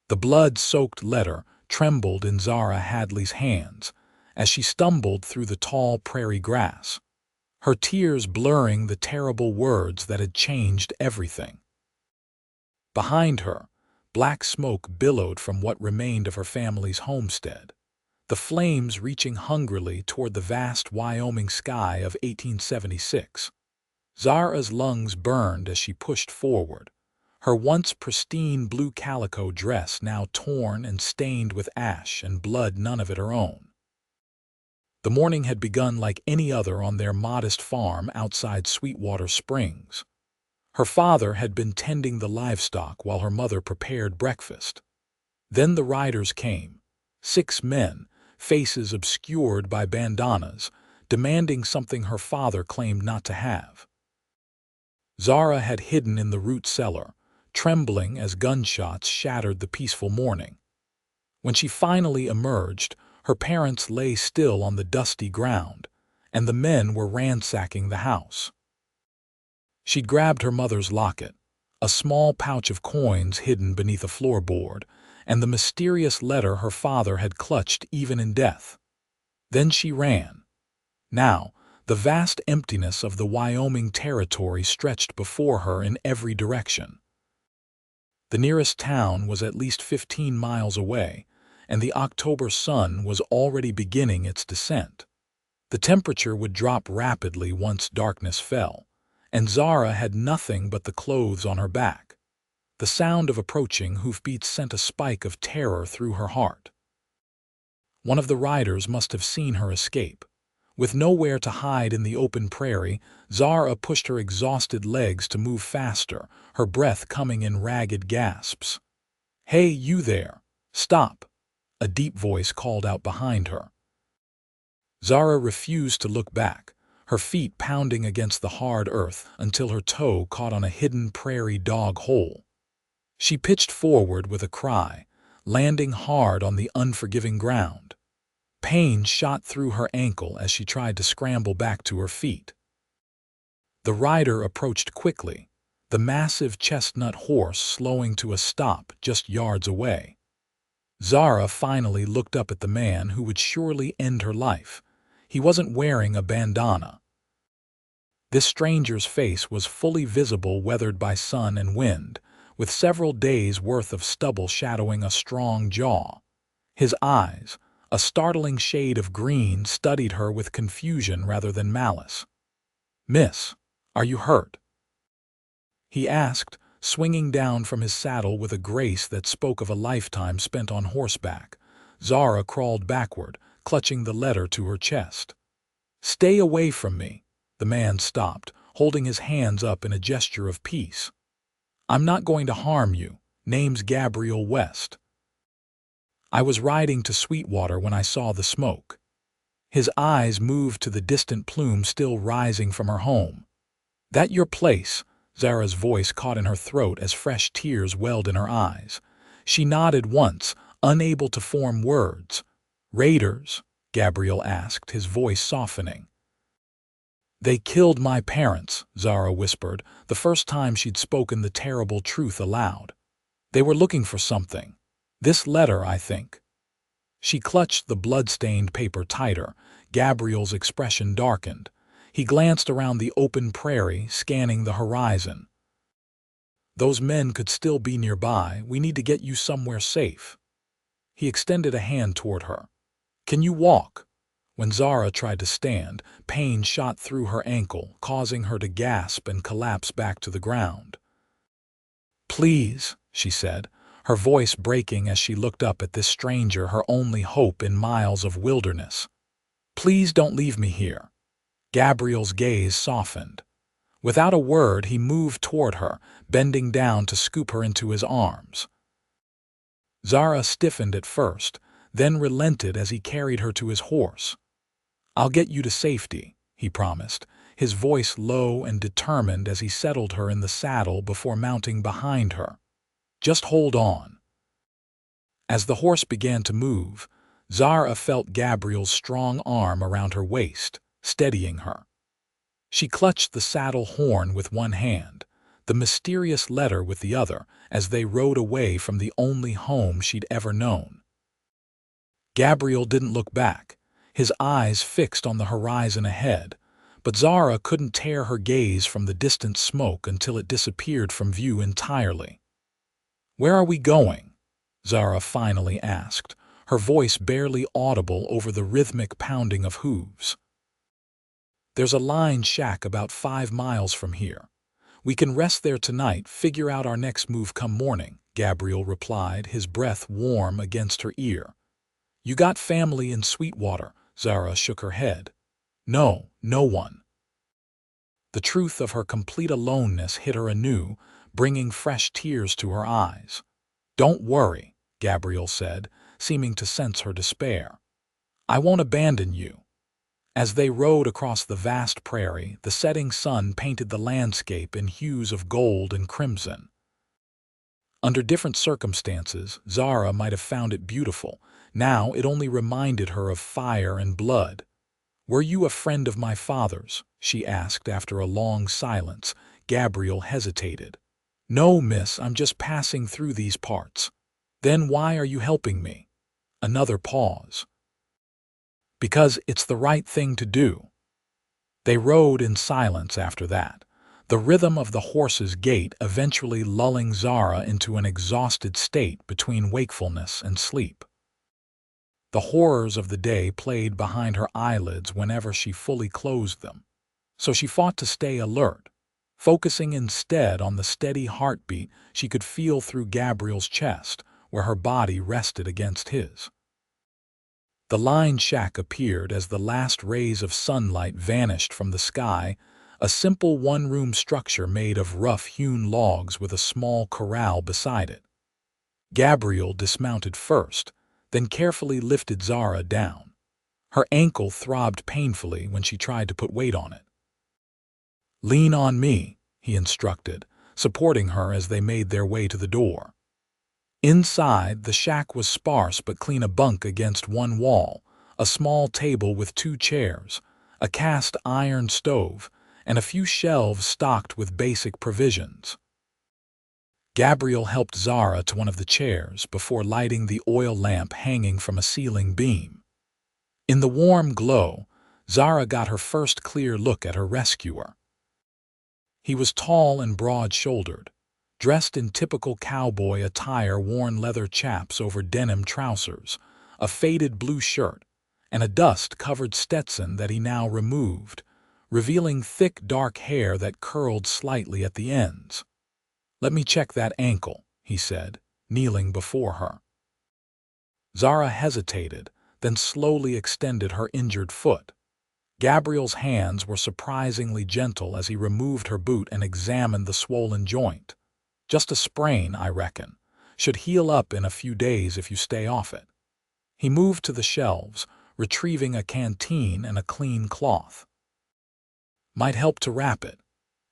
The blood-soaked letter trembled in Zara Hadley's hands as she stumbled through the tall prairie grass, her tears blurring the terrible words that had changed everything. Behind her, black smoke billowed from what remained of her family's homestead, the flames reaching hungrily toward the vast Wyoming sky of 1876. Zara's lungs burned as she pushed forward, her once pristine blue calico dress now torn and stained with ash and blood none of it her own. The morning had begun like any other on their modest farm outside Sweetwater Springs. Her father had been tending the livestock while her mother prepared breakfast. Then the riders came, 6 men, faces obscured by bandanas, demanding something her father claimed not to have. Zara had hidden in the root cellar, trembling as gunshots shattered the peaceful morning. When she finally emerged, her parents lay still on the dusty ground, and the men were ransacking the house. She'd grabbed her mother's locket, a small pouch of coins hidden beneath a floorboard, and the mysterious letter her father had clutched even in death. Then she ran. Now, the vast emptiness of the Wyoming Territory stretched before her in every direction. The nearest town was at least 15 miles away, and the October sun was already beginning its descent. The temperature would drop rapidly once darkness fell, and Zara had nothing but the clothes on her back. The sound of approaching hoofbeats sent a spike of terror through her heart. One of the riders must have seen her escape. With nowhere to hide in the open prairie, Zara pushed her exhausted legs to move faster, her breath coming in ragged gasps. "Hey, you there! Stop!" a deep voice called out behind her. Zara refused to look back, her feet pounding against the hard earth until her toe caught on a hidden prairie dog hole. She pitched forward with a cry, landing hard on the unforgiving ground. Pain shot through her ankle as she tried to scramble back to her feet. The rider approached quickly, the massive chestnut horse slowing to a stop just yards away. Zara finally looked up at the man who would surely end her life. He wasn't wearing a bandana. This stranger's face was fully visible, weathered by sun and wind, with several days' worth of stubble shadowing a strong jaw. His eyes, a startling shade of green, studied her with confusion rather than malice. "Miss, are you hurt?" he asked, swinging down from his saddle with a grace that spoke of a lifetime spent on horseback. Zara crawled backward, clutching the letter to her chest. "Stay away from me." The man stopped, holding his hands up in a gesture of peace. "I'm not going to harm you. Name's Gabriel West. I was riding to Sweetwater when I saw the smoke." His eyes moved to the distant plume still rising from her home. "That your place?" Zara's voice caught in her throat as fresh tears welled in her eyes. She nodded once, unable to form words. "Raiders?" Gabriel asked, his voice softening. "They killed my parents," Zara whispered, the first time she'd spoken the terrible truth aloud. "They were looking for something. This letter, I think." She clutched the blood-stained paper tighter. Gabriel's expression darkened. He glanced around the open prairie, scanning the horizon. "Those men could still be nearby. We need to get you somewhere safe." He extended a hand toward her. "Can you walk?" When Zara tried to stand, pain shot through her ankle, causing her to gasp and collapse back to the ground. "Please," she said, her voice breaking as she looked up at this stranger, her only hope in miles of wilderness. "Please don't leave me here." Gabriel's gaze softened. Without a word, he moved toward her, bending down to scoop her into his arms. Zara stiffened at first, then relented as he carried her to his horse. "I'll get you to safety," he promised, his voice low and determined as he settled her in the saddle before mounting behind her. "Just hold on." As the horse began to move, Zara felt Gabriel's strong arm around her waist, steadying her. She clutched the saddle horn with one hand, the mysterious letter with the other, as they rode away from the only home she'd ever known. Gabriel didn't look back, his eyes fixed on the horizon ahead, but Zara couldn't tear her gaze from the distant smoke until it disappeared from view entirely. "Where are we going?" Zara finally asked, her voice barely audible over the rhythmic pounding of hooves. "There's a line shack about 5 miles from here. We can rest there tonight, figure out our next move come morning," Gabriel replied, his breath warm against her ear. "You got family in Sweetwater?" Zara shook her head. "No, no one." The truth of her complete aloneness hit her anew, bringing fresh tears to her eyes. "Don't worry," Gabriel said, seeming to sense her despair. "I won't abandon you." As they rode across the vast prairie, the setting sun painted the landscape in hues of gold and crimson. Under different circumstances, Zara might have found it beautiful. Now it only reminded her of fire and blood. "Were you a friend of my father's?" she asked after a long silence. Gabriel hesitated. "No, miss, I'm just passing through these parts." "Then why are you helping me?" Another pause. "Because it's the right thing to do." They rode in silence after that, the rhythm of the horse's gait eventually lulling Zara into an exhausted state between wakefulness and sleep. The horrors of the day played behind her eyelids whenever she fully closed them, so she fought to stay alert, focusing instead on the steady heartbeat she could feel through Gabriel's chest, where her body rested against his. The line shack appeared as the last rays of sunlight vanished from the sky, a simple one-room structure made of rough-hewn logs with a small corral beside it. Gabriel dismounted first, then carefully lifted Zara down. Her ankle throbbed painfully when she tried to put weight on it. "Lean on me," he instructed, supporting her as they made their way to the door. Inside, the shack was sparse but clean, a bunk against one wall, a small table with 2 chairs, a cast iron stove, and a few shelves stocked with basic provisions. Gabriel helped Zara to one of the chairs before lighting the oil lamp hanging from a ceiling beam. In the warm glow, Zara got her first clear look at her rescuer. He was tall and broad-shouldered, dressed in typical cowboy attire, worn leather chaps over denim trousers, a faded blue shirt, and a dust-covered Stetson that he now removed, revealing thick dark hair that curled slightly at the ends. "Let me check that ankle," he said, kneeling before her. Zara hesitated, then slowly extended her injured foot. Gabriel's hands were surprisingly gentle as he removed her boot and examined the swollen joint. "Just a sprain, I reckon. Should heal up in a few days if you stay off it." He moved to the shelves, retrieving a canteen and a clean cloth. "Might help to wrap it."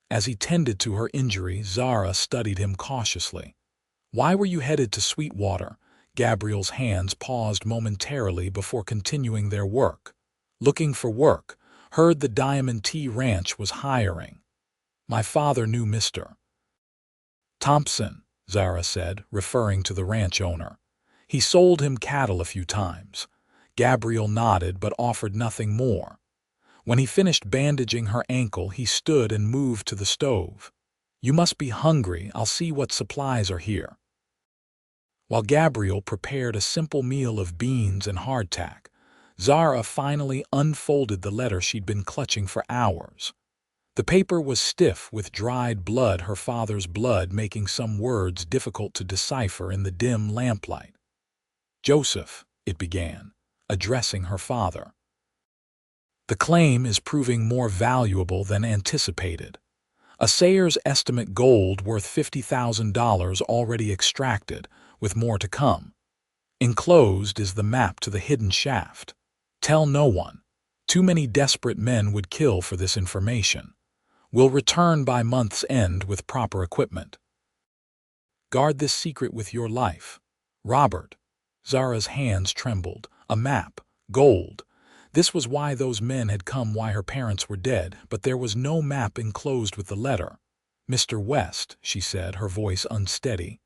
As he tended to her injury, Zara studied him cautiously. "Why were you headed to Sweetwater?" Gabriel's hands paused momentarily before continuing their work. "Looking for work. Heard the Diamond T Ranch was hiring. My father knew Mr. Thompson," Zara said, referring to the ranch owner. "He sold him cattle a few times." Gabriel nodded but offered nothing more. When he finished bandaging her ankle, he stood and moved to the stove. "You must be hungry. I'll see what supplies are here." While Gabriel prepared a simple meal of beans and hardtack, Zara finally unfolded the letter she'd been clutching for hours. The paper was stiff with dried blood, her father's blood, making some words difficult to decipher in the dim lamplight. "Joseph," it began, addressing her father. "The claim is proving more valuable than anticipated. A Sayers estimate gold worth $50,000 already extracted, with more to come. Enclosed is the map to the hidden shaft. Tell no one. Too many desperate men would kill for this information. Will return by month's end with proper equipment. Guard this secret with your life. Robert." Zara's hands trembled. A map. Gold. This was why those men had come, why her parents were dead, but there was no map enclosed with the letter. Mr. West, she said, her voice unsteady.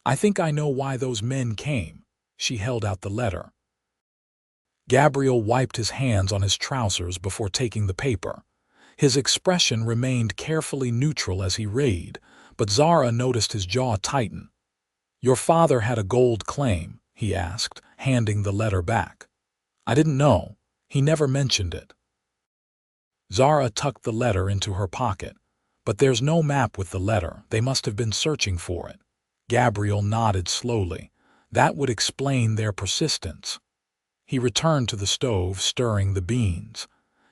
I think I know why those men came. She held out the letter. Gabriel wiped his hands on his trousers before taking the paper. His expression remained carefully neutral as he read, but Zara noticed his jaw tighten. Your father had a gold claim, he asked, handing the letter back. I didn't know. He never mentioned it. Zara tucked the letter into her pocket. But there's no map with the letter. They must have been searching for it. Gabriel nodded slowly. That would explain their persistence. He returned to the stove, stirring the beans.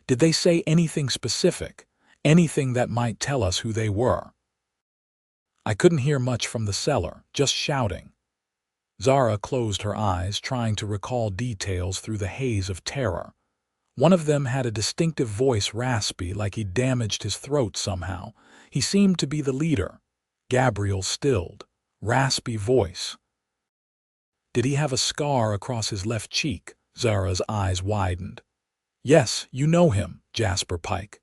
Did they say anything specific? Anything that might tell us who they were? I couldn't hear much from the cellar, just shouting. Zara closed her eyes, trying to recall details through the haze of terror. One of them had a distinctive voice, raspy, like he'd damaged his throat somehow. He seemed to be the leader. Gabriel stilled. Raspy voice. Did he have a scar across his left cheek? Zara's eyes widened. Yes, you know him, Jasper Pike.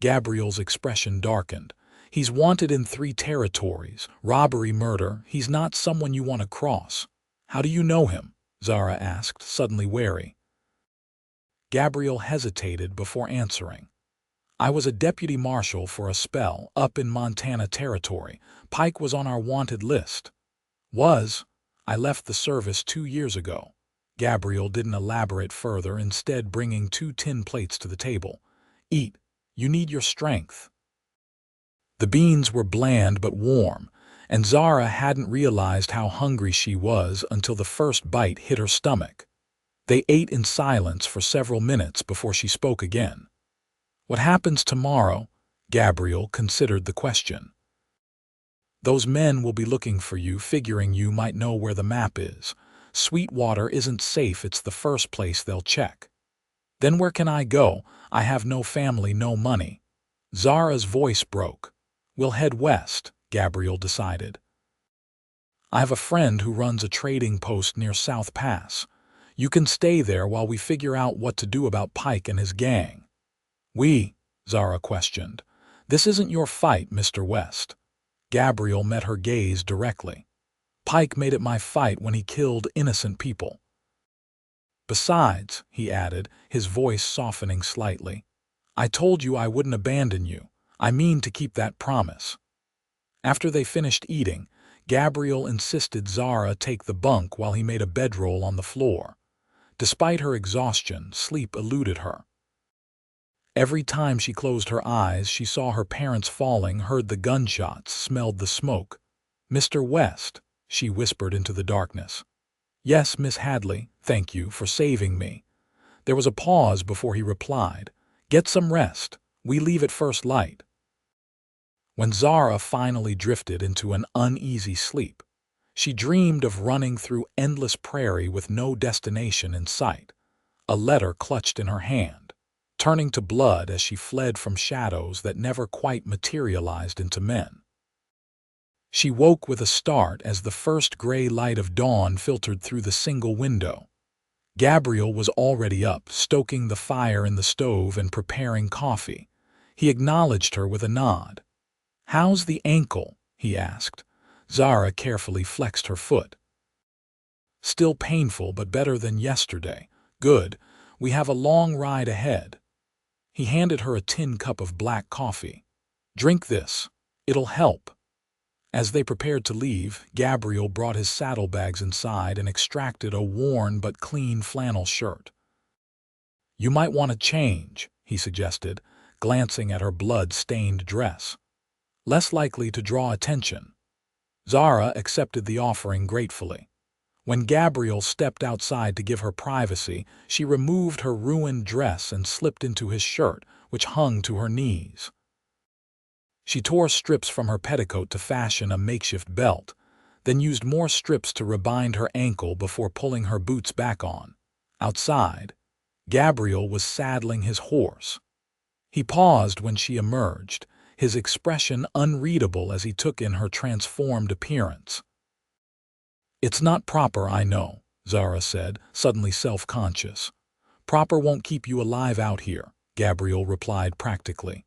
Gabriel's expression darkened. He's wanted in 3 territories. Robbery, murder. He's not someone you want to cross. How do you know him? Zara asked, suddenly wary. Gabriel hesitated before answering. I was a deputy marshal for a spell up in Montana Territory. Pike was on our wanted list. I left the service 2 years ago. Gabriel didn't elaborate further, instead bringing 2 tin plates to the table. Eat. You need your strength. The beans were bland but warm, and Zara hadn't realized how hungry she was until the first bite hit her stomach. They ate in silence for several minutes before she spoke again. What happens tomorrow? Gabriel considered the question. Those men will be looking for you, figuring you might know where the map is. Sweetwater isn't safe. It's the first place they'll check. Then where can I go? I have no family, no money. Zara's voice broke. We'll head west, Gabriel decided. I have a friend who runs a trading post near South Pass. You can stay there while we figure out what to do about Pike and his gang. Zara questioned. This isn't your fight, Mr. West. Gabriel met her gaze directly. Pike made it my fight when he killed innocent people. Besides, he added, his voice softening slightly, I told you I wouldn't abandon you. I mean to keep that promise. After they finished eating, Gabriel insisted Zara take the bunk while he made a bedroll on the floor. Despite her exhaustion, sleep eluded her. Every time she closed her eyes, she saw her parents falling, heard the gunshots, smelled the smoke. Mr. West, she whispered into the darkness. Yes, Miss Hadley, thank you for saving me. There was a pause before he replied. Get some rest. We leave at first light. When Zara finally drifted into an uneasy sleep, she dreamed of running through endless prairie with no destination in sight, a letter clutched in her hand, turning to blood as she fled from shadows that never quite materialized into men. She woke with a start as the first gray light of dawn filtered through the single window. Gabriel was already up, stoking the fire in the stove and preparing coffee. He acknowledged her with a nod. How's the ankle? He asked. Zara carefully flexed her foot. Still painful, but better than yesterday. Good. We have a long ride ahead. He handed her a tin cup of black coffee. Drink this. It'll help. As they prepared to leave, Gabriel brought his saddlebags inside and extracted a worn but clean flannel shirt. You might want to change, he suggested, glancing at her blood-stained dress. Less likely to draw attention. Zara accepted the offering gratefully. When Gabriel stepped outside to give her privacy, she removed her ruined dress and slipped into his shirt, which hung to her knees. She tore strips from her petticoat to fashion a makeshift belt, then used more strips to rebind her ankle before pulling her boots back on. Outside, Gabriel was saddling his horse. He paused when she emerged, his expression unreadable as he took in her transformed appearance. It's not proper, I know, Zara said, suddenly self-conscious. Proper won't keep you alive out here, Gabriel replied practically.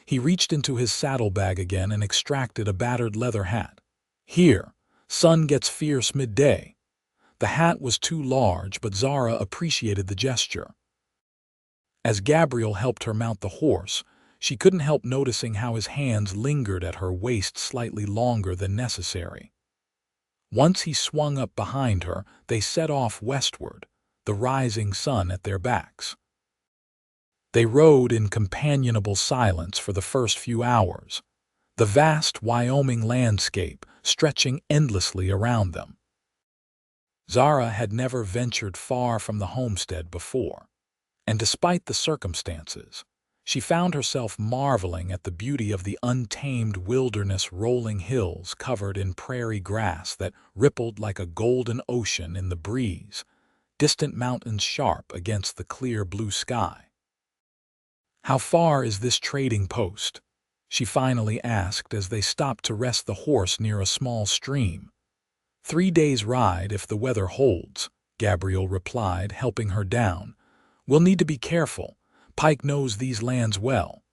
He reached into his saddlebag again and extracted a battered leather hat. "Here, sun gets fierce midday." The hat was too large, but Zara appreciated the gesture. As Gabriel helped her mount the horse, she couldn't help noticing how his hands lingered at her waist slightly longer than necessary. Once he swung up behind her, they set off westward, the rising sun at their backs. They rode in companionable silence for the first few hours, the vast Wyoming landscape stretching endlessly around them. Zara had never ventured far from the homestead before, and despite the circumstances, she found herself marveling at the beauty of the untamed wilderness, rolling hills covered in prairie grass that rippled like a golden ocean in the breeze, distant mountains sharp against the clear blue sky. "How far is this trading post?" she finally asked as they stopped to rest the horse near a small stream. "3 days' ride if the weather holds," Gabriel replied, helping her down. "We'll need to be careful. Pike knows these lands well."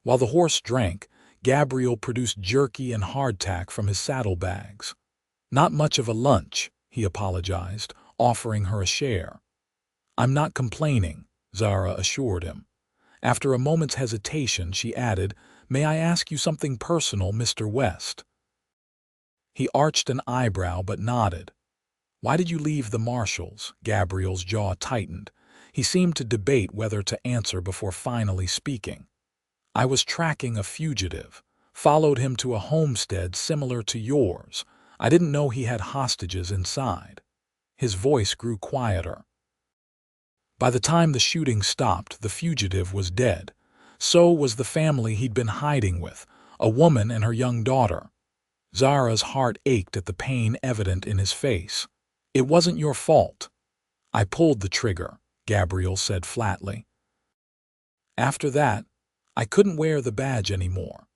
While the horse drank, Gabriel produced jerky and hardtack from his saddlebags. "Not much of a lunch," he apologized, offering her a share. "I'm not complaining," Zara assured him. After a moment's hesitation, she added, "May I ask you something personal, Mr. West?" He arched an eyebrow but nodded. "Why did you leave the marshals?" Gabriel's jaw tightened. He seemed to debate whether to answer before finally speaking. "I was tracking a fugitive. Followed him to a homestead similar to yours. I didn't know he had hostages inside." His voice grew quieter. "By the time the shooting stopped, the fugitive was dead. So was the family he'd been hiding with, a woman and her young daughter." Zara's heart ached at the pain evident in his face. "It wasn't your fault." "I pulled the trigger," Gabriel said flatly. "After that, I couldn't wear the badge anymore."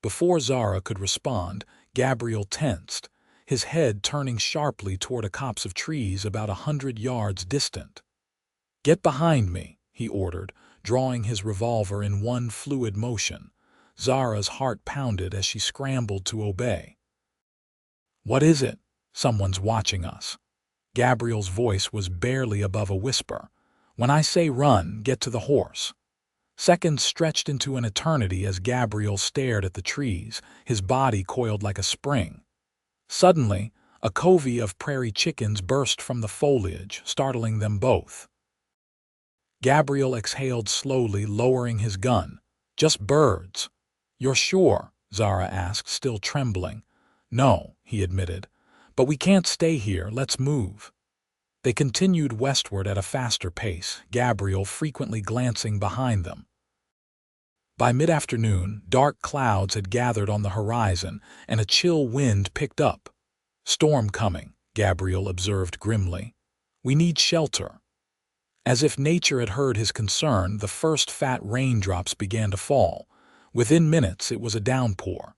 Before Zara could respond, Gabriel tensed, his head turning sharply toward a copse of trees about 100 yards distant. "Get behind me," he ordered, drawing his revolver in one fluid motion. Zara's heart pounded as she scrambled to obey. "What is it?" "Someone's watching us." Gabriel's voice was barely above a whisper. "When I say run, get to the horse." Seconds stretched into an eternity as Gabriel stared at the trees, his body coiled like a spring. Suddenly, a covey of prairie chickens burst from the foliage, startling them both. Gabriel exhaled slowly, lowering his gun. "Just birds." "You're sure?" Zara asked, still trembling. "No," he admitted. "But we can't stay here. Let's move." They continued westward at a faster pace, Gabriel frequently glancing behind them. By mid-afternoon, dark clouds had gathered on the horizon, and a chill wind picked up. "Storm coming," Gabriel observed grimly. "We need shelter." As if nature had heard his concern, the first fat raindrops began to fall. Within minutes, it was a downpour.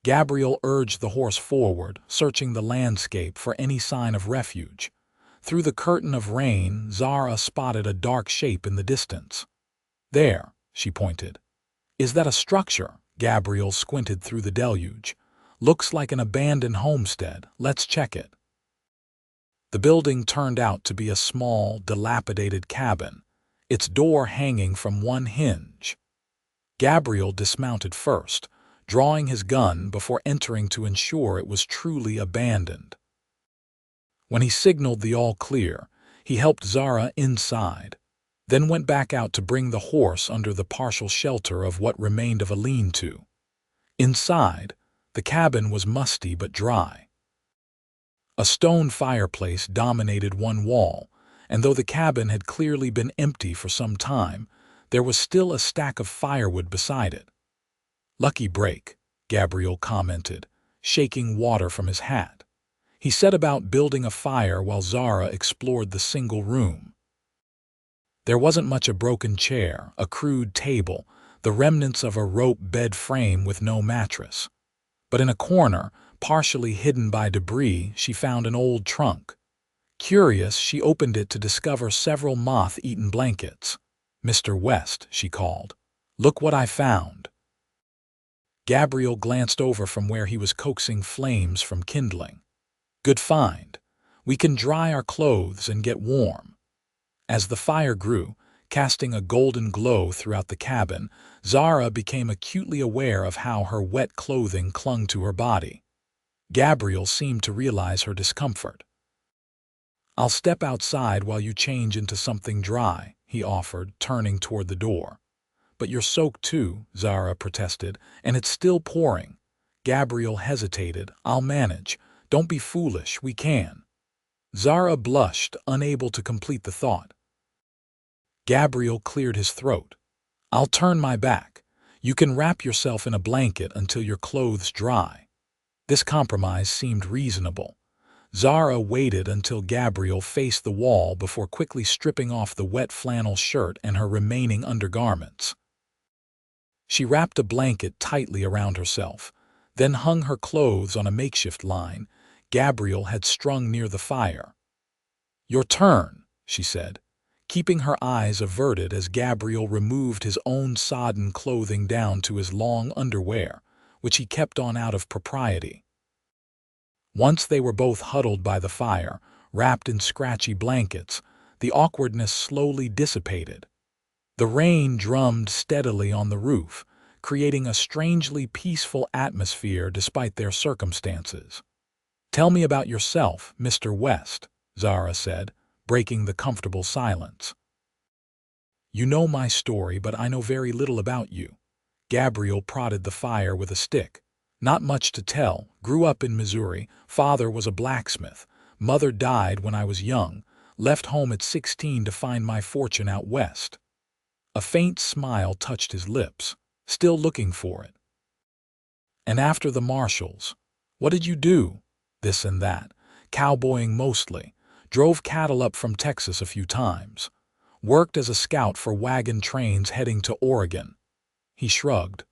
Gabriel urged the horse forward, searching the landscape for any sign of refuge. Through the curtain of rain, Zara spotted a dark shape in the distance. "There," she pointed. "Is that a structure?" Gabriel squinted through the deluge. "Looks like an abandoned homestead. Let's check it." The building turned out to be a small, dilapidated cabin, its door hanging from one hinge. Gabriel dismounted first, drawing his gun before entering to ensure it was truly abandoned. When he signaled the all clear, he helped Zara inside, then went back out to bring the horse under the partial shelter of what remained of a lean-to. Inside, the cabin was musty but dry. A stone fireplace dominated one wall, and though the cabin had clearly been empty for some time, there was still a stack of firewood beside it. "Lucky break," Gabriel commented, shaking water from his hat. He set about building a fire while Zara explored the single room. There wasn't much: a broken chair, a crude table, the remnants of a rope bed frame with no mattress. But in a corner, partially hidden by debris, she found an old trunk. Curious, she opened it to discover several moth-eaten blankets. "Mr. West," she called. Look what I found. Gabriel glanced over from where he was coaxing flames from kindling. Good find. We can dry our clothes and get warm. As the fire grew, casting a golden glow throughout the cabin, Zara became acutely aware of how her wet clothing clung to her body. Gabriel seemed to realize her discomfort. "I'll step outside while you change into something dry," he offered, turning toward the door. "But you're soaked too," Zara protested, "and it's still pouring." Gabriel hesitated. "I'll manage. Don't be foolish, we can." Zara blushed, unable to complete the thought. Gabriel cleared his throat. "I'll turn my back. You can wrap yourself in a blanket until your clothes dry." This compromise seemed reasonable. Zara waited until Gabriel faced the wall before quickly stripping off the wet flannel shirt and her remaining undergarments. She wrapped a blanket tightly around herself, then hung her clothes on a makeshift line Gabriel had strung near the fire. "Your turn," she said, keeping her eyes averted as Gabriel removed his own sodden clothing down to his long underwear, which he kept on out of propriety. Once they were both huddled by the fire, wrapped in scratchy blankets, the awkwardness slowly dissipated. The rain drummed steadily on the roof, creating a strangely peaceful atmosphere despite their circumstances. "Tell me about yourself, Mr. West," Zara said, breaking the comfortable silence. "You know my story, but I know very little about you." Gabriel prodded the fire with a stick. "Not much to tell. Grew up in Missouri. Father was a blacksmith. Mother died when I was young. Left home at 16 to find my fortune out west." A faint smile touched his lips. "Still looking for it." "And after the Marshalls, what did you do?" "This and that. Cowboying mostly. Drove cattle up from Texas a few times. Worked as a scout for wagon trains heading to Oregon." He shrugged.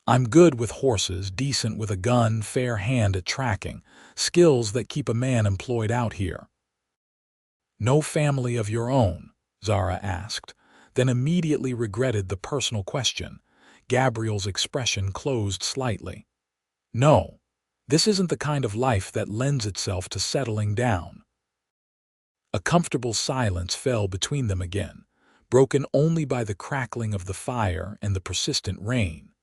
"I'm good with horses, decent with a gun, fair hand at tracking. Skills that keep a man employed out here." "No family of your own?" Zara asked, then immediately regretted the personal question. Gabriel's expression closed slightly. "No. This isn't the kind of life that lends itself to settling down." A comfortable silence fell between them again, broken only by the crackling of the fire and the persistent rain.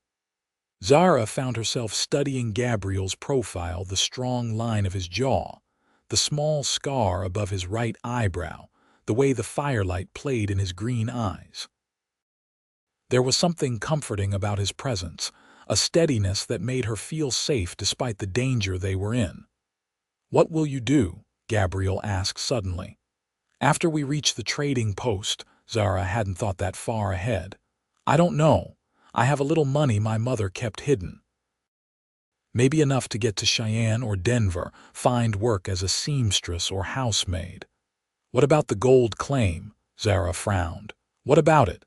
Zara found herself studying Gabriel's profile, the strong line of his jaw, the small scar above his right eyebrow, the way the firelight played in his green eyes. There was something comforting about his presence, a steadiness that made her feel safe despite the danger they were in. "What will you do?" Gabriel asked suddenly. "After we reach the trading post," Zara hadn't thought that far ahead. "I don't know. I have a little money my mother kept hidden. Maybe enough to get to Cheyenne or Denver, find work as a seamstress or housemaid." "What about the gold claim?" Zara frowned. "What about it?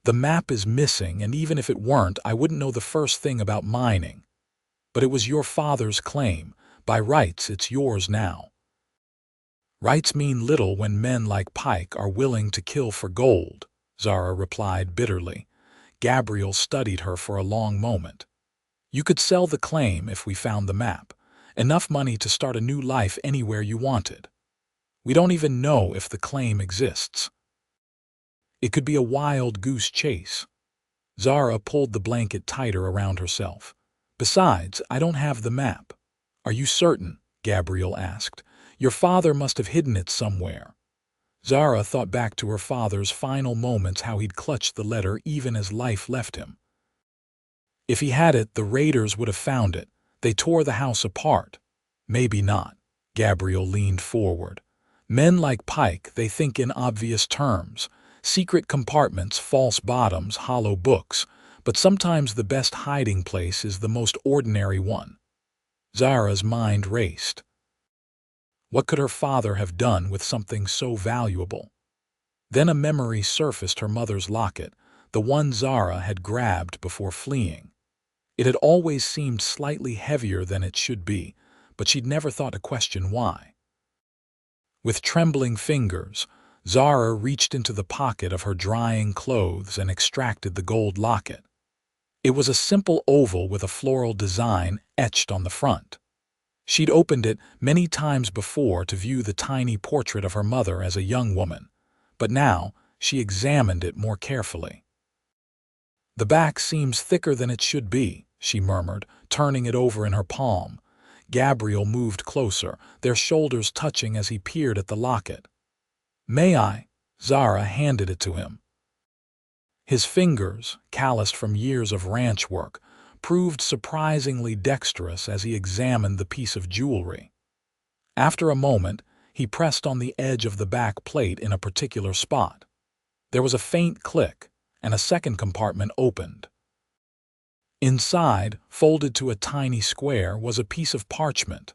The map is missing, and even if it weren't, I wouldn't know the first thing about mining." "But it was your father's claim. By rights, it's yours now." "Rights mean little when men like Pike are willing to kill for gold," Zara replied bitterly. Gabriel studied her for a long moment. "You could sell the claim if we found the map. Enough money to start a new life anywhere you wanted. We don't even know if the claim exists. It could be a wild goose chase." Zara pulled the blanket tighter around herself. "Besides, I don't have the map." "Are you certain?" Gabriel asked. "Your father must have hidden it somewhere." Zara thought back to her father's final moments, how he'd clutched the letter even as life left him. "If he had it, the raiders would have found it. They tore the house apart." "Maybe not." Gabriel leaned forward. "Men like Pike, they think in obvious terms. Secret compartments, false bottoms, hollow books. But sometimes the best hiding place is the most ordinary one." Zara's mind raced. What could her father have done with something so valuable? Then a memory surfaced, her mother's locket, the one Zara had grabbed before fleeing. It had always seemed slightly heavier than it should be, but she'd never thought to question why. With trembling fingers, Zara reached into the pocket of her drying clothes and extracted the gold locket. It was a simple oval with a floral design etched on the front. She'd opened it many times before to view the tiny portrait of her mother as a young woman, but now she examined it more carefully. "The back seems thicker than it should be," she murmured, turning it over in her palm. Gabriel moved closer, their shoulders touching as he peered at the locket. "May I?" Zara handed it to him. His fingers, calloused from years of ranch work, proved surprisingly dexterous as he examined the piece of jewelry. After a moment, he pressed on the edge of the back plate in a particular spot. There was a faint click, and a second compartment opened. Inside, folded to a tiny square, was a piece of parchment.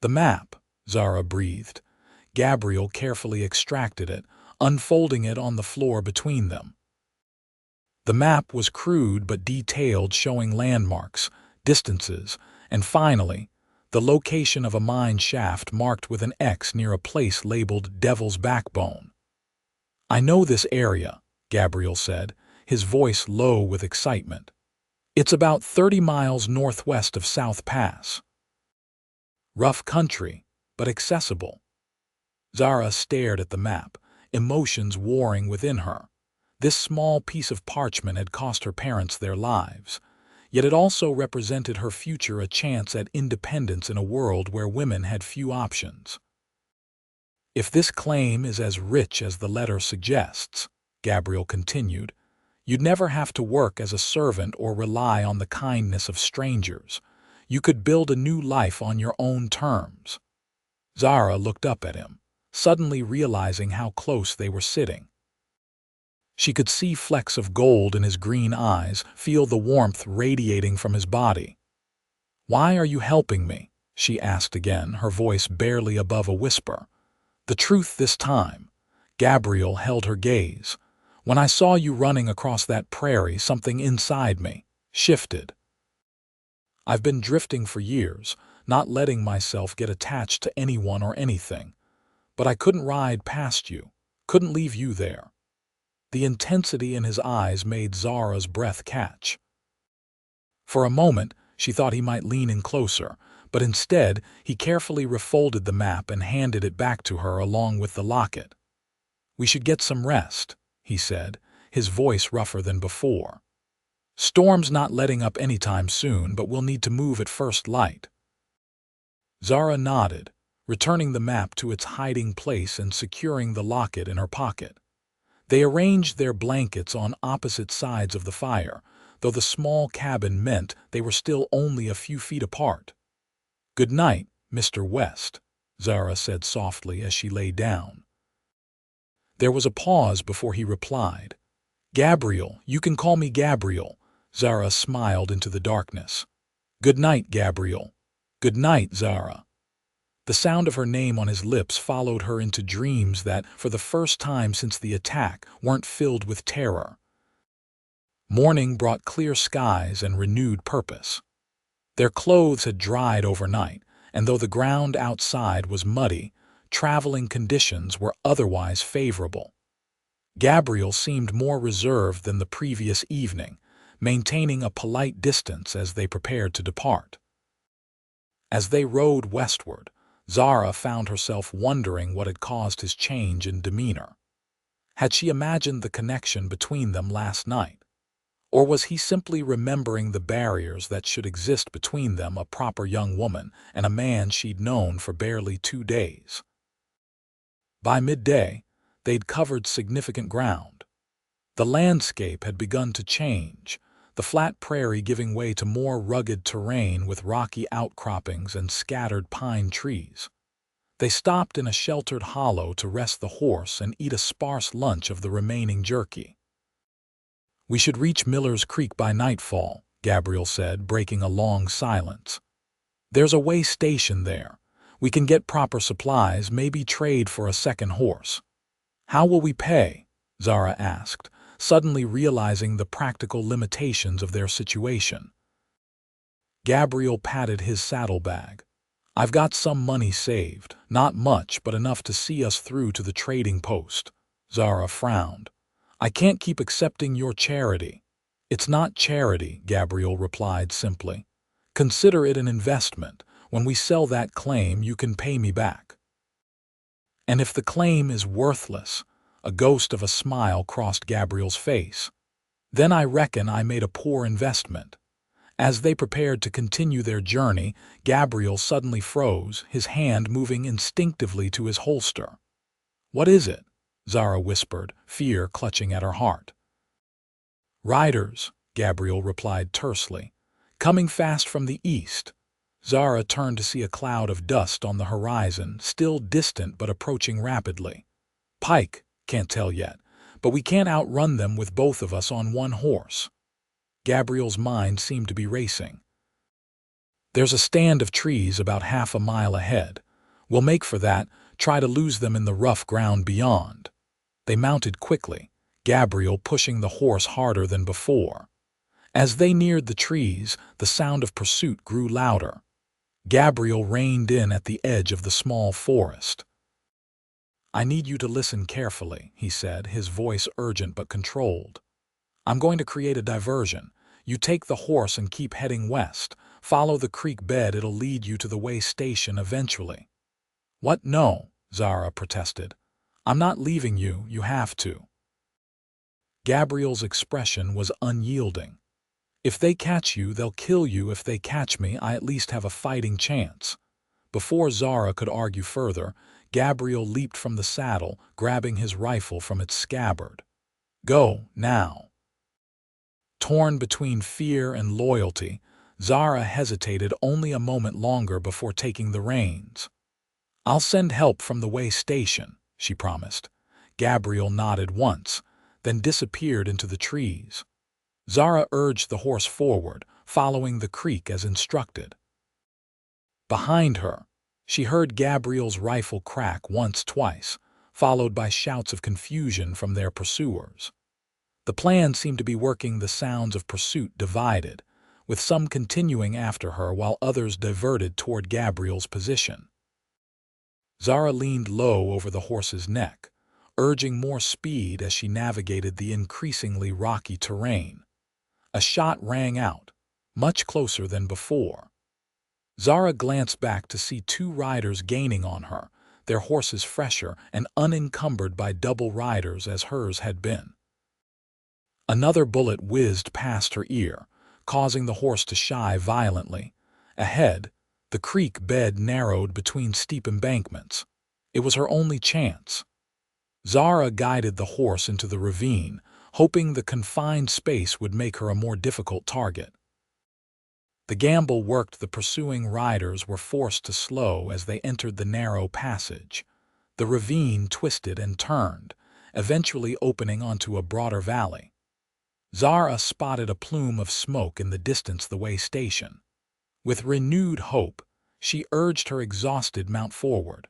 "The map," Zara breathed. Gabriel carefully extracted it, unfolding it on the floor between them. The map was crude but detailed, showing landmarks, distances, and finally, the location of a mine shaft marked with an X near a place labeled Devil's Backbone. "I know this area," Gabriel said, his voice low with excitement. "It's about 30 miles northwest of South Pass. Rough country, but accessible." Zara stared at the map, emotions warring within her. This small piece of parchment had cost her parents their lives, yet it also represented her future, a chance at independence in a world where women had few options. "If this claim is as rich as the letter suggests," Gabriel continued, "you'd never have to work as a servant or rely on the kindness of strangers. You could build a new life on your own terms." Zara looked up at him, suddenly realizing how close they were sitting. She could see flecks of gold in his green eyes, feel the warmth radiating from his body. "Why are you helping me?" she asked again, her voice barely above a whisper. "The truth this time." Gabriel held her gaze. "When I saw you running across that prairie, something inside me shifted. I've been drifting for years, not letting myself get attached to anyone or anything. But I couldn't ride past you, couldn't leave you there." The intensity in his eyes made Zara's breath catch. For a moment, she thought he might lean in closer, but instead, he carefully refolded the map and handed it back to her along with the locket. "We should get some rest," he said, his voice rougher than before. "Storm's not letting up anytime soon, but we'll need to move at first light." Zara nodded, returning the map to its hiding place and securing the locket in her pocket. They arranged their blankets on opposite sides of the fire, though the small cabin meant they were still only a few feet apart. "Good night, Mr. West," Zara said softly as she lay down. There was a pause before he replied. "Gabriel, you can call me Gabriel." Zara smiled into the darkness. "Good night, Gabriel." "Good night, Zara." The sound of her name on his lips followed her into dreams that, for the first time since the attack, weren't filled with terror. Morning brought clear skies and renewed purpose. Their clothes had dried overnight, and though the ground outside was muddy, traveling conditions were otherwise favorable. Gabriel seemed more reserved than the previous evening, maintaining a polite distance as they prepared to depart. As they rode westward, Zara found herself wondering what had caused his change in demeanor. Had she imagined the connection between them last night? Or was he simply remembering the barriers that should exist between them, a proper young woman and a man she'd known for barely 2 days? By midday, they'd covered significant ground. The landscape had begun to change, the flat prairie giving way to more rugged terrain with rocky outcroppings and scattered pine trees. They stopped in a sheltered hollow to rest the horse and eat a sparse lunch of the remaining jerky. "We should reach Miller's Creek by nightfall," Gabriel said, breaking a long silence. "There's a way station there. We can get proper supplies, maybe trade for a second horse." "How will we pay?" Zara asked, suddenly realizing the practical limitations of their situation. Gabriel patted his saddlebag. "I've got some money saved, not much, but enough to see us through to the trading post." Zara frowned. "I can't keep accepting your charity." "It's not charity," Gabriel replied simply. "Consider it an investment. When we sell that claim, you can pay me back." "And if the claim is worthless," a ghost of a smile crossed Gabriel's face, "then I reckon I made a poor investment." As they prepared to continue their journey, Gabriel suddenly froze, his hand moving instinctively to his holster. "What is it?" Zara whispered, fear clutching at her heart. "Riders," Gabriel replied tersely, "coming fast from the east." Zara turned to see a cloud of dust on the horizon, still distant but approaching rapidly. "Pike, can't tell yet, but we can't outrun them with both of us on one horse." Gabriel's mind seemed to be racing. "There's a stand of trees about half a mile ahead. We'll make for that, try to lose them in the rough ground beyond." They mounted quickly, Gabriel pushing the horse harder than before. As they neared the trees, the sound of pursuit grew louder. Gabriel reined in at the edge of the small forest. "I need you to listen carefully," he said, his voice urgent but controlled. "I'm going to create a diversion. You take the horse and keep heading west. Follow the creek bed, it'll lead you to the way station eventually." "What? No," Zara protested. "I'm not leaving you, you have to." Gabriel's expression was unyielding. "If they catch you, they'll kill you. If they catch me, I at least have a fighting chance." Before Zara could argue further, Gabriel leaped from the saddle, grabbing his rifle from its scabbard. "Go, now." Torn between fear and loyalty, Zara hesitated only a moment longer before taking the reins. "I'll send help from the way station," she promised. Gabriel nodded once, then disappeared into the trees. Zara urged the horse forward, following the creek as instructed. Behind her, she heard Gabriel's rifle crack twice, followed by shouts of confusion from their pursuers. The plan seemed to be working. The sounds of pursuit divided, with some continuing after her while others diverted toward Gabriel's position. Zara leaned low over the horse's neck, urging more speed as she navigated the increasingly rocky terrain. A shot rang out, much closer than before. Zara glanced back to see two riders gaining on her, their horses fresher and unencumbered by double riders as hers had been. Another bullet whizzed past her ear, causing the horse to shy violently. Ahead, the creek bed narrowed between steep embankments. It was her only chance. Zara guided the horse into the ravine, hoping the confined space would make her a more difficult target. The gamble worked. The pursuing riders were forced to slow as they entered the narrow passage. The ravine twisted and turned, eventually opening onto a broader valley. Zara spotted a plume of smoke in the distance, the way station. With renewed hope, she urged her exhausted mount forward.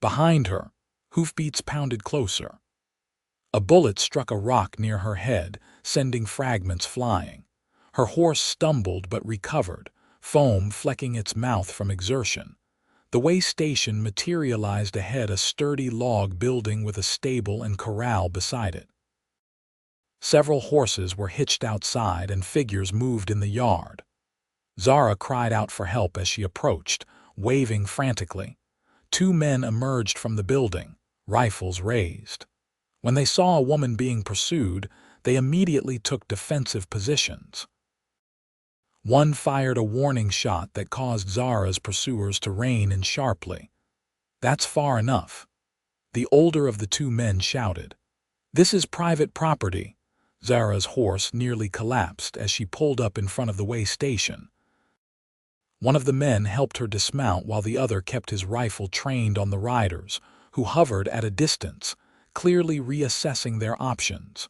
Behind her, hoofbeats pounded closer. A bullet struck a rock near her head, sending fragments flying. Her horse stumbled but recovered, foam flecking its mouth from exertion. The way station materialized ahead, a sturdy log building with a stable and corral beside it. Several horses were hitched outside and figures moved in the yard. Zara cried out for help as she approached, waving frantically. Two men emerged from the building, rifles raised. When they saw a woman being pursued, they immediately took defensive positions. One fired a warning shot that caused Zara's pursuers to rein in sharply. "That's far enough," the older of the two men shouted. "This is private property." Zara's horse nearly collapsed as she pulled up in front of the way station. One of the men helped her dismount while the other kept his rifle trained on the riders, who hovered at a distance, clearly reassessing their options.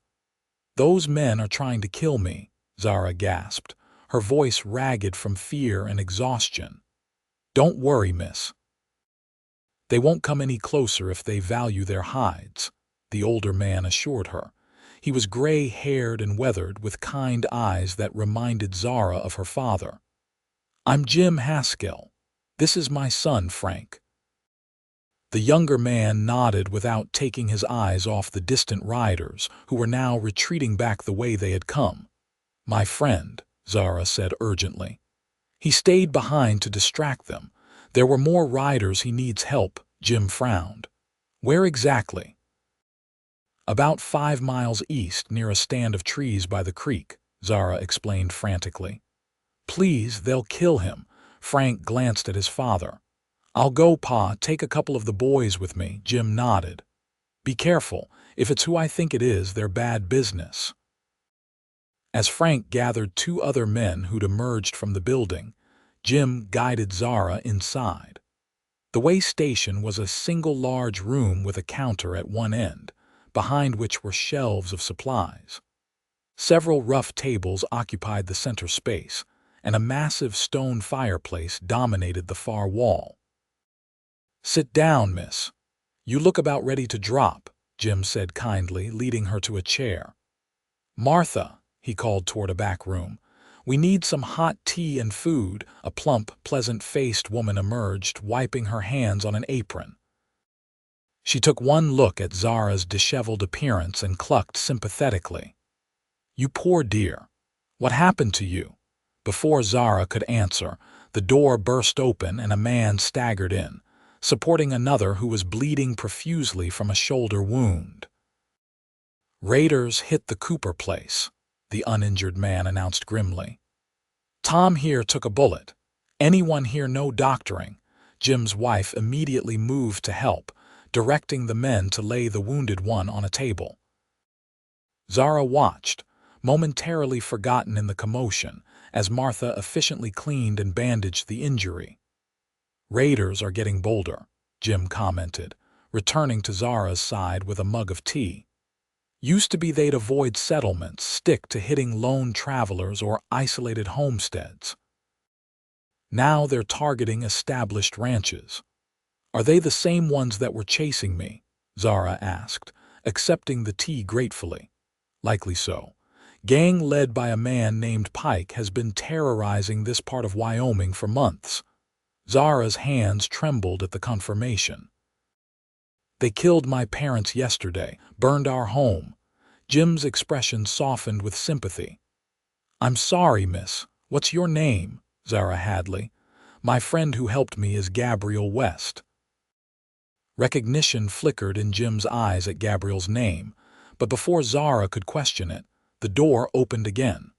"Those men are trying to kill me," Zara gasped, her voice ragged from fear and exhaustion. "Don't worry, miss. They won't come any closer if they value their hides," the older man assured her. He was gray-haired and weathered, with kind eyes that reminded Zara of her father. "I'm Jim Haskell. This is my son, Frank." The younger man nodded without taking his eyes off the distant riders, who were now retreating back the way they had come. "My friend," Zara said urgently. "He stayed behind to distract them. There were more riders. He needs help." Jim frowned. "Where exactly?" "About 5 miles east, near a stand of trees by the creek," Zara explained frantically. "Please, they'll kill him." Frank glanced at his father. "I'll go, Pa. Take a couple of the boys with me." Jim nodded. "Be careful. If it's who I think it is, they're bad business." As Frank gathered 2 other men who'd emerged from the building, Jim guided Zara inside. The way station was a single large room with a counter at one end, behind which were shelves of supplies. Several rough tables occupied the center space, and a massive stone fireplace dominated the far wall. "Sit down, miss. You look about ready to drop," Jim said kindly, leading her to a chair. "Martha," he called toward a back room, "we need some hot tea and food." A plump, pleasant-faced woman emerged, wiping her hands on an apron. She took one look at Zara's disheveled appearance and clucked sympathetically. "You poor dear. What happened to you?" Before Zara could answer, the door burst open and a man staggered in, supporting another who was bleeding profusely from a shoulder wound. "Raiders hit the Cooper place," the uninjured man announced grimly. "Tom here took a bullet. Anyone here know doctoring?" Jim's wife immediately moved to help, directing the men to lay the wounded one on a table. Zara watched, momentarily forgotten in the commotion, as Martha efficiently cleaned and bandaged the injury. "Raiders are getting bolder," Jim commented, returning to Zara's side with a mug of tea. "Used to be they'd avoid settlements, stick to hitting lone travelers or isolated homesteads. Now they're targeting established ranches." "Are they the same ones that were chasing me?" Zara asked, accepting the tea gratefully. "Likely so. Gang led by a man named Pike has been terrorizing this part of Wyoming for months." Zara's hands trembled at the confirmation. "They killed my parents yesterday, burned our home." Jim's expression softened with sympathy. "I'm sorry, miss. What's your name?" "Zara Hadley. My friend who helped me is Gabriel West." Recognition flickered in Jim's eyes at Gabriel's name, but before Zara could question it, the door opened again.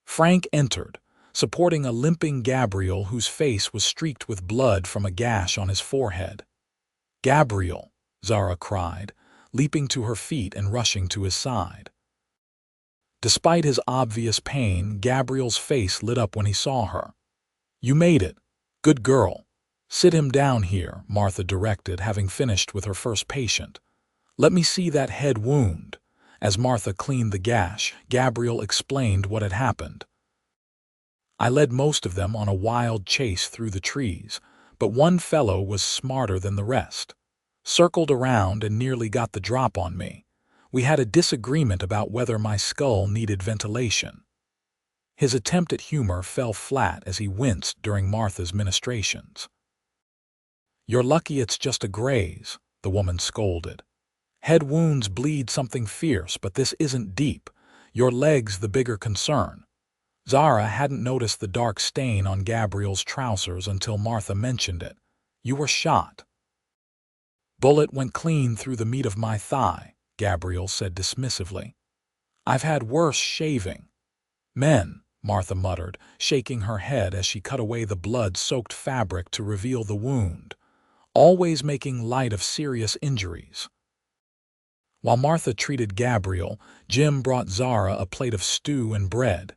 Frank entered, supporting a limping Gabriel whose face was streaked with blood from a gash on his forehead. "Gabriel!" Zara cried, leaping to her feet and rushing to his side. Despite his obvious pain, Gabriel's face lit up when he saw her. "You made it. Good girl. Sit him down here," Martha directed, having finished with her first patient. "Let me see that head wound." As Martha cleaned the gash, Gabriel explained what had happened. "I led most of them on a wild chase through the trees, but one fellow was smarter than the rest. Circled around and nearly got the drop on me. We had a disagreement about whether my skull needed ventilation." His attempt at humor fell flat as he winced during Martha's ministrations. "You're lucky it's just a graze," the woman scolded. "Head wounds bleed something fierce, but this isn't deep. Your leg's the bigger concern." Zara hadn't noticed the dark stain on Gabriel's trousers until Martha mentioned it. "You were shot." "Bullet went clean through the meat of my thigh," Gabriel said dismissively. "I've had worse shaving." "Men," Martha muttered, shaking her head as she cut away the blood-soaked fabric to reveal the wound, always making light of serious injuries. While Martha treated Gabriel, Jim brought Zara a plate of stew and bread.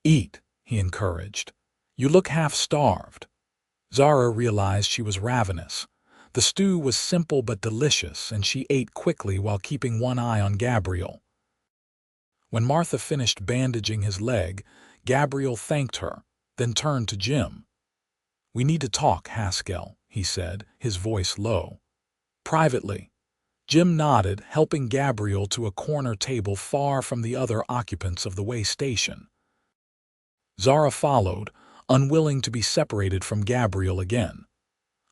"Eat," he encouraged. "You look half-starved." Zara realized she was ravenous. The stew was simple but delicious, and she ate quickly while keeping one eye on Gabriel. When Martha finished bandaging his leg, Gabriel thanked her, then turned to Jim. "We need to talk, Haskell," he said, his voice low. "Privately." Jim nodded, helping Gabriel to a corner table far from the other occupants of the way station. Zara followed, unwilling to be separated from Gabriel again.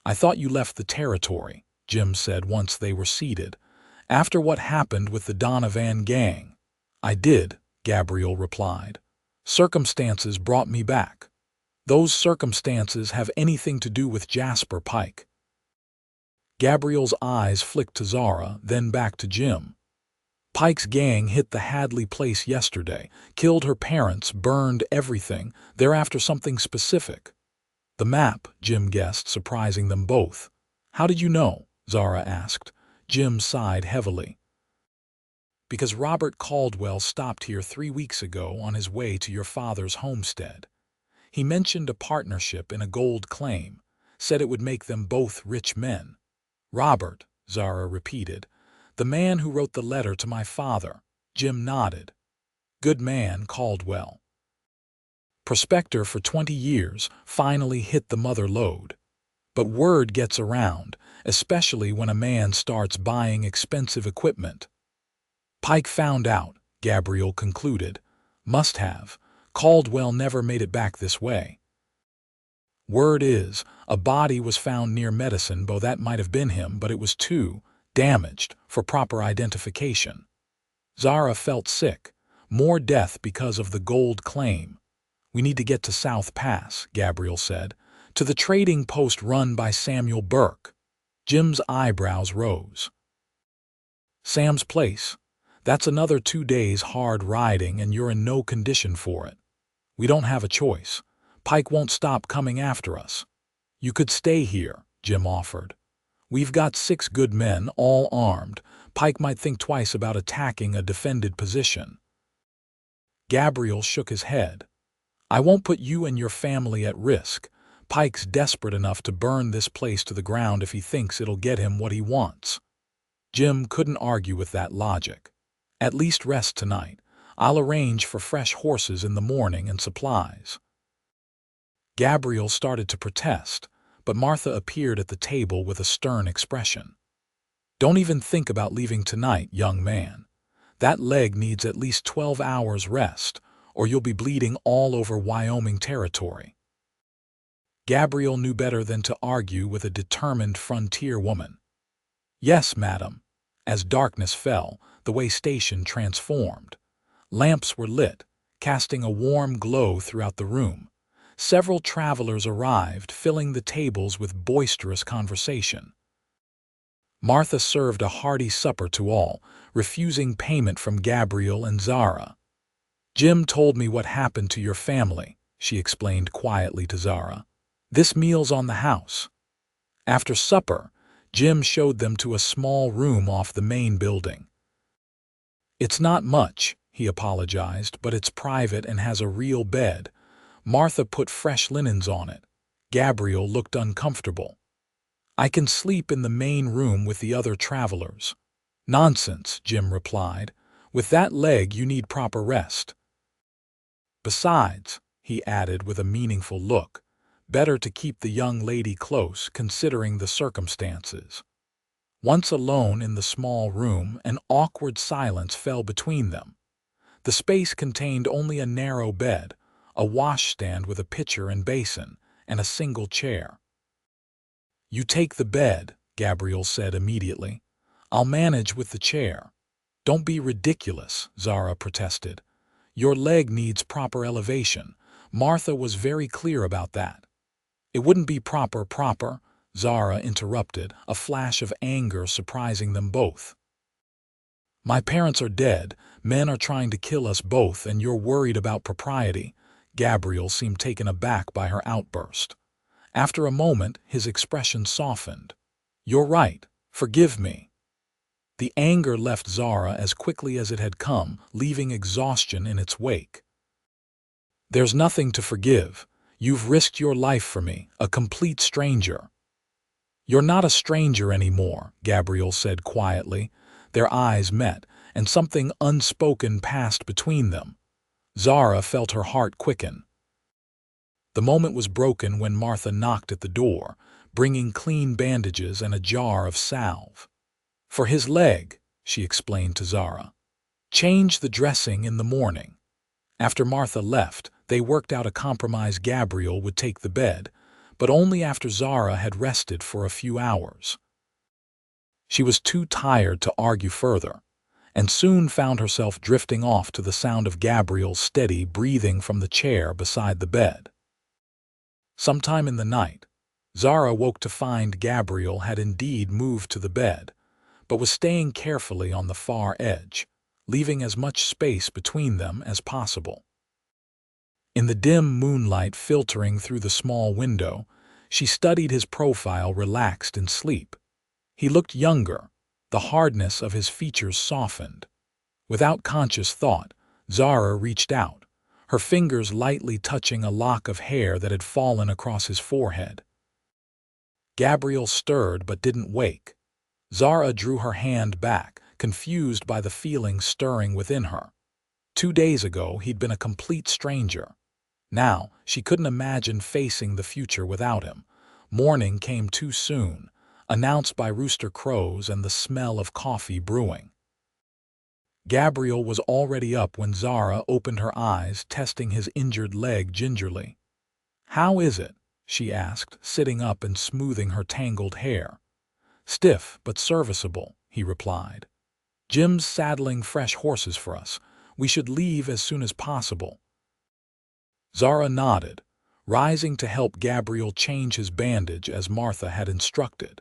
"I thought you left the territory," Jim said once they were seated. "After what happened with the Donovan gang." "I did," Gabriel replied. "Circumstances brought me back." "Those circumstances have anything to do with Jasper Pike?" Gabriel's eyes flicked to Zara, then back to Jim. "Pike's gang hit the Hadley place yesterday, killed her parents, burned everything. They're after something specific." "The map," Jim guessed, surprising them both. "How did you know?" Zara asked. Jim sighed heavily. "Because Robert Caldwell stopped here 3 weeks ago on his way to your father's homestead. He mentioned a partnership in a gold claim, said it would make them both rich men." "Robert," Zara repeated. "The man who wrote the letter to my father." Jim nodded. "Good man, Caldwell. Prospector for 20 years, finally hit the mother lode. But word gets around, especially when a man starts buying expensive equipment." "Pike found out," Gabriel concluded. "Must have. Caldwell never made it back this way." "Word is, a body was found near Medicine Bow. That might have been him, but it was too damaged for proper identification." Zara felt sick. More death because of the gold claim. "We need to get to South Pass," Gabriel said. "To the trading post run by Samuel Burke." Jim's eyebrows rose. "Sam's place? That's another 2 days hard riding, and you're in no condition for it." "We don't have a choice. Pike won't stop coming after us." "You could stay here," Jim offered. "We've got 6 good men, all armed. Pike might think twice about attacking a defended position." Gabriel shook his head. "I won't put you and your family at risk. Pike's desperate enough to burn this place to the ground if he thinks it'll get him what he wants." Jim couldn't argue with that logic. "At least rest tonight. I'll arrange for fresh horses in the morning and supplies." Gabriel started to protest, but Martha appeared at the table with a stern expression. "Don't even think about leaving tonight, young man. That leg needs at least 12 hours rest, or you'll be bleeding all over Wyoming Territory." Gabriel knew better than to argue with a determined frontier woman. "Yes, madam." As darkness fell, the way station transformed. Lamps were lit, casting a warm glow throughout the room. Several travelers arrived, filling the tables with boisterous conversation. Martha served a hearty supper to all, refusing payment from Gabriel and Zara. "Jim told me what happened to your family," she explained quietly to Zara. "This meal's on the house." After supper, Jim showed them to a small room off the main building. "It's not much," he apologized, "but it's private and has a real bed." Martha put fresh linens on it. Gabriel looked uncomfortable. "I can sleep in the main room with the other travelers." "Nonsense," Jim replied. "With that leg you need proper rest." "Besides," he added with a meaningful look, "better to keep the young lady close, considering the circumstances." Once alone in the small room, an awkward silence fell between them. The space contained only a narrow bed, a washstand with a pitcher and basin, and a single chair. "You take the bed," Gabriel said immediately. "I'll manage with the chair." "Don't be ridiculous," Zara protested. "Your leg needs proper elevation." Martha was very clear about that. "It wouldn't be proper," Zara interrupted, a flash of anger surprising them both. "My parents are dead, men are trying to kill us both, and you're worried about propriety." Gabriel seemed taken aback by her outburst. After a moment, his expression softened. "You're right. Forgive me." The anger left Zara as quickly as it had come, leaving exhaustion in its wake. "There's nothing to forgive. You've risked your life for me, a complete stranger." "You're not a stranger anymore," Gabriel said quietly. Their eyes met, and something unspoken passed between them. Zara felt her heart quicken. The moment was broken when Martha knocked at the door, bringing clean bandages and a jar of salve. "For his leg," she explained to Zara. "Change the dressing in the morning." After Martha left, they worked out a compromise. Gabriel would take the bed, but only after Zara had rested for a few hours. She was too tired to argue further, and soon found herself drifting off to the sound of Gabriel's steady breathing from the chair beside the bed. Sometime in the night, Zara woke to find Gabriel had indeed moved to the bed, but was staying carefully on the far edge, leaving as much space between them as possible. In the dim moonlight filtering through the small window, she studied his profile relaxed in sleep. He looked younger, the hardness of his features softened. Without conscious thought, Zara reached out, her fingers lightly touching a lock of hair that had fallen across his forehead. Gabriel stirred but didn't wake. Zara drew her hand back, confused by the feeling stirring within her. 2 days ago, he'd been a complete stranger. Now, she couldn't imagine facing the future without him. Morning came too soon, announced by rooster crows and the smell of coffee brewing. Gabriel was already up when Zara opened her eyes, testing his injured leg gingerly. "How is it?" she asked, sitting up and smoothing her tangled hair. "Stiff, but serviceable," he replied. "Jim's saddling fresh horses for us. We should leave as soon as possible." Zara nodded, rising to help Gabriel change his bandage as Martha had instructed.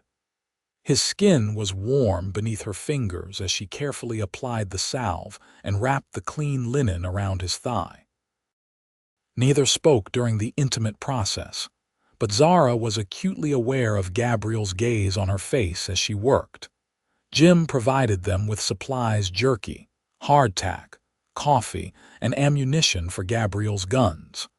His skin was warm beneath her fingers as she carefully applied the salve and wrapped the clean linen around his thigh. Neither spoke during the intimate process, but Zara was acutely aware of Gabriel's gaze on her face as she worked. Jim provided them with supplies: jerky, hardtack, coffee, and ammunition for Gabriel's guns.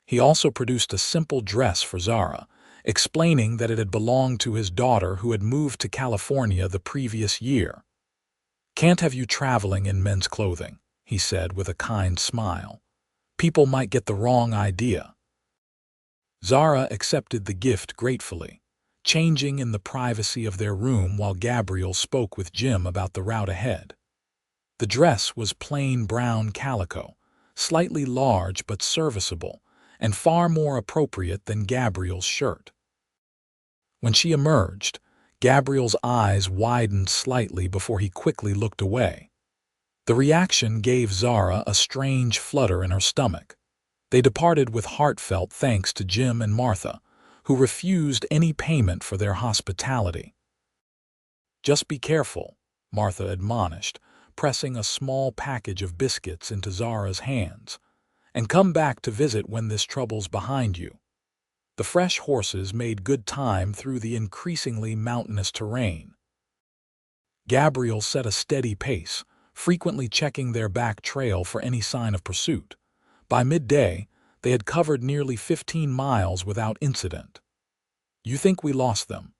He also produced a simple dress for Zara, explaining that it had belonged to his daughter who had moved to California the previous year. "Can't have you traveling in men's clothing," he said with a kind smile. "People might get the wrong idea." Zara accepted the gift gratefully, changing in the privacy of their room while Gabriel spoke with Jim about the route ahead. The dress was plain brown calico, slightly large but serviceable, and far more appropriate than Gabriel's shirt. When she emerged, Gabriel's eyes widened slightly before he quickly looked away. The reaction gave Zara a strange flutter in her stomach. They departed with heartfelt thanks to Jim and Martha, who refused any payment for their hospitality. "Just be careful," Martha admonished, pressing a small package of biscuits into Zara's hands, "and come back to visit when this trouble's behind you." The fresh horses made good time through the increasingly mountainous terrain. Gabriel set a steady pace, frequently checking their back trail for any sign of pursuit. By midday, they had covered nearly 15 miles without incident. "You think we lost them?"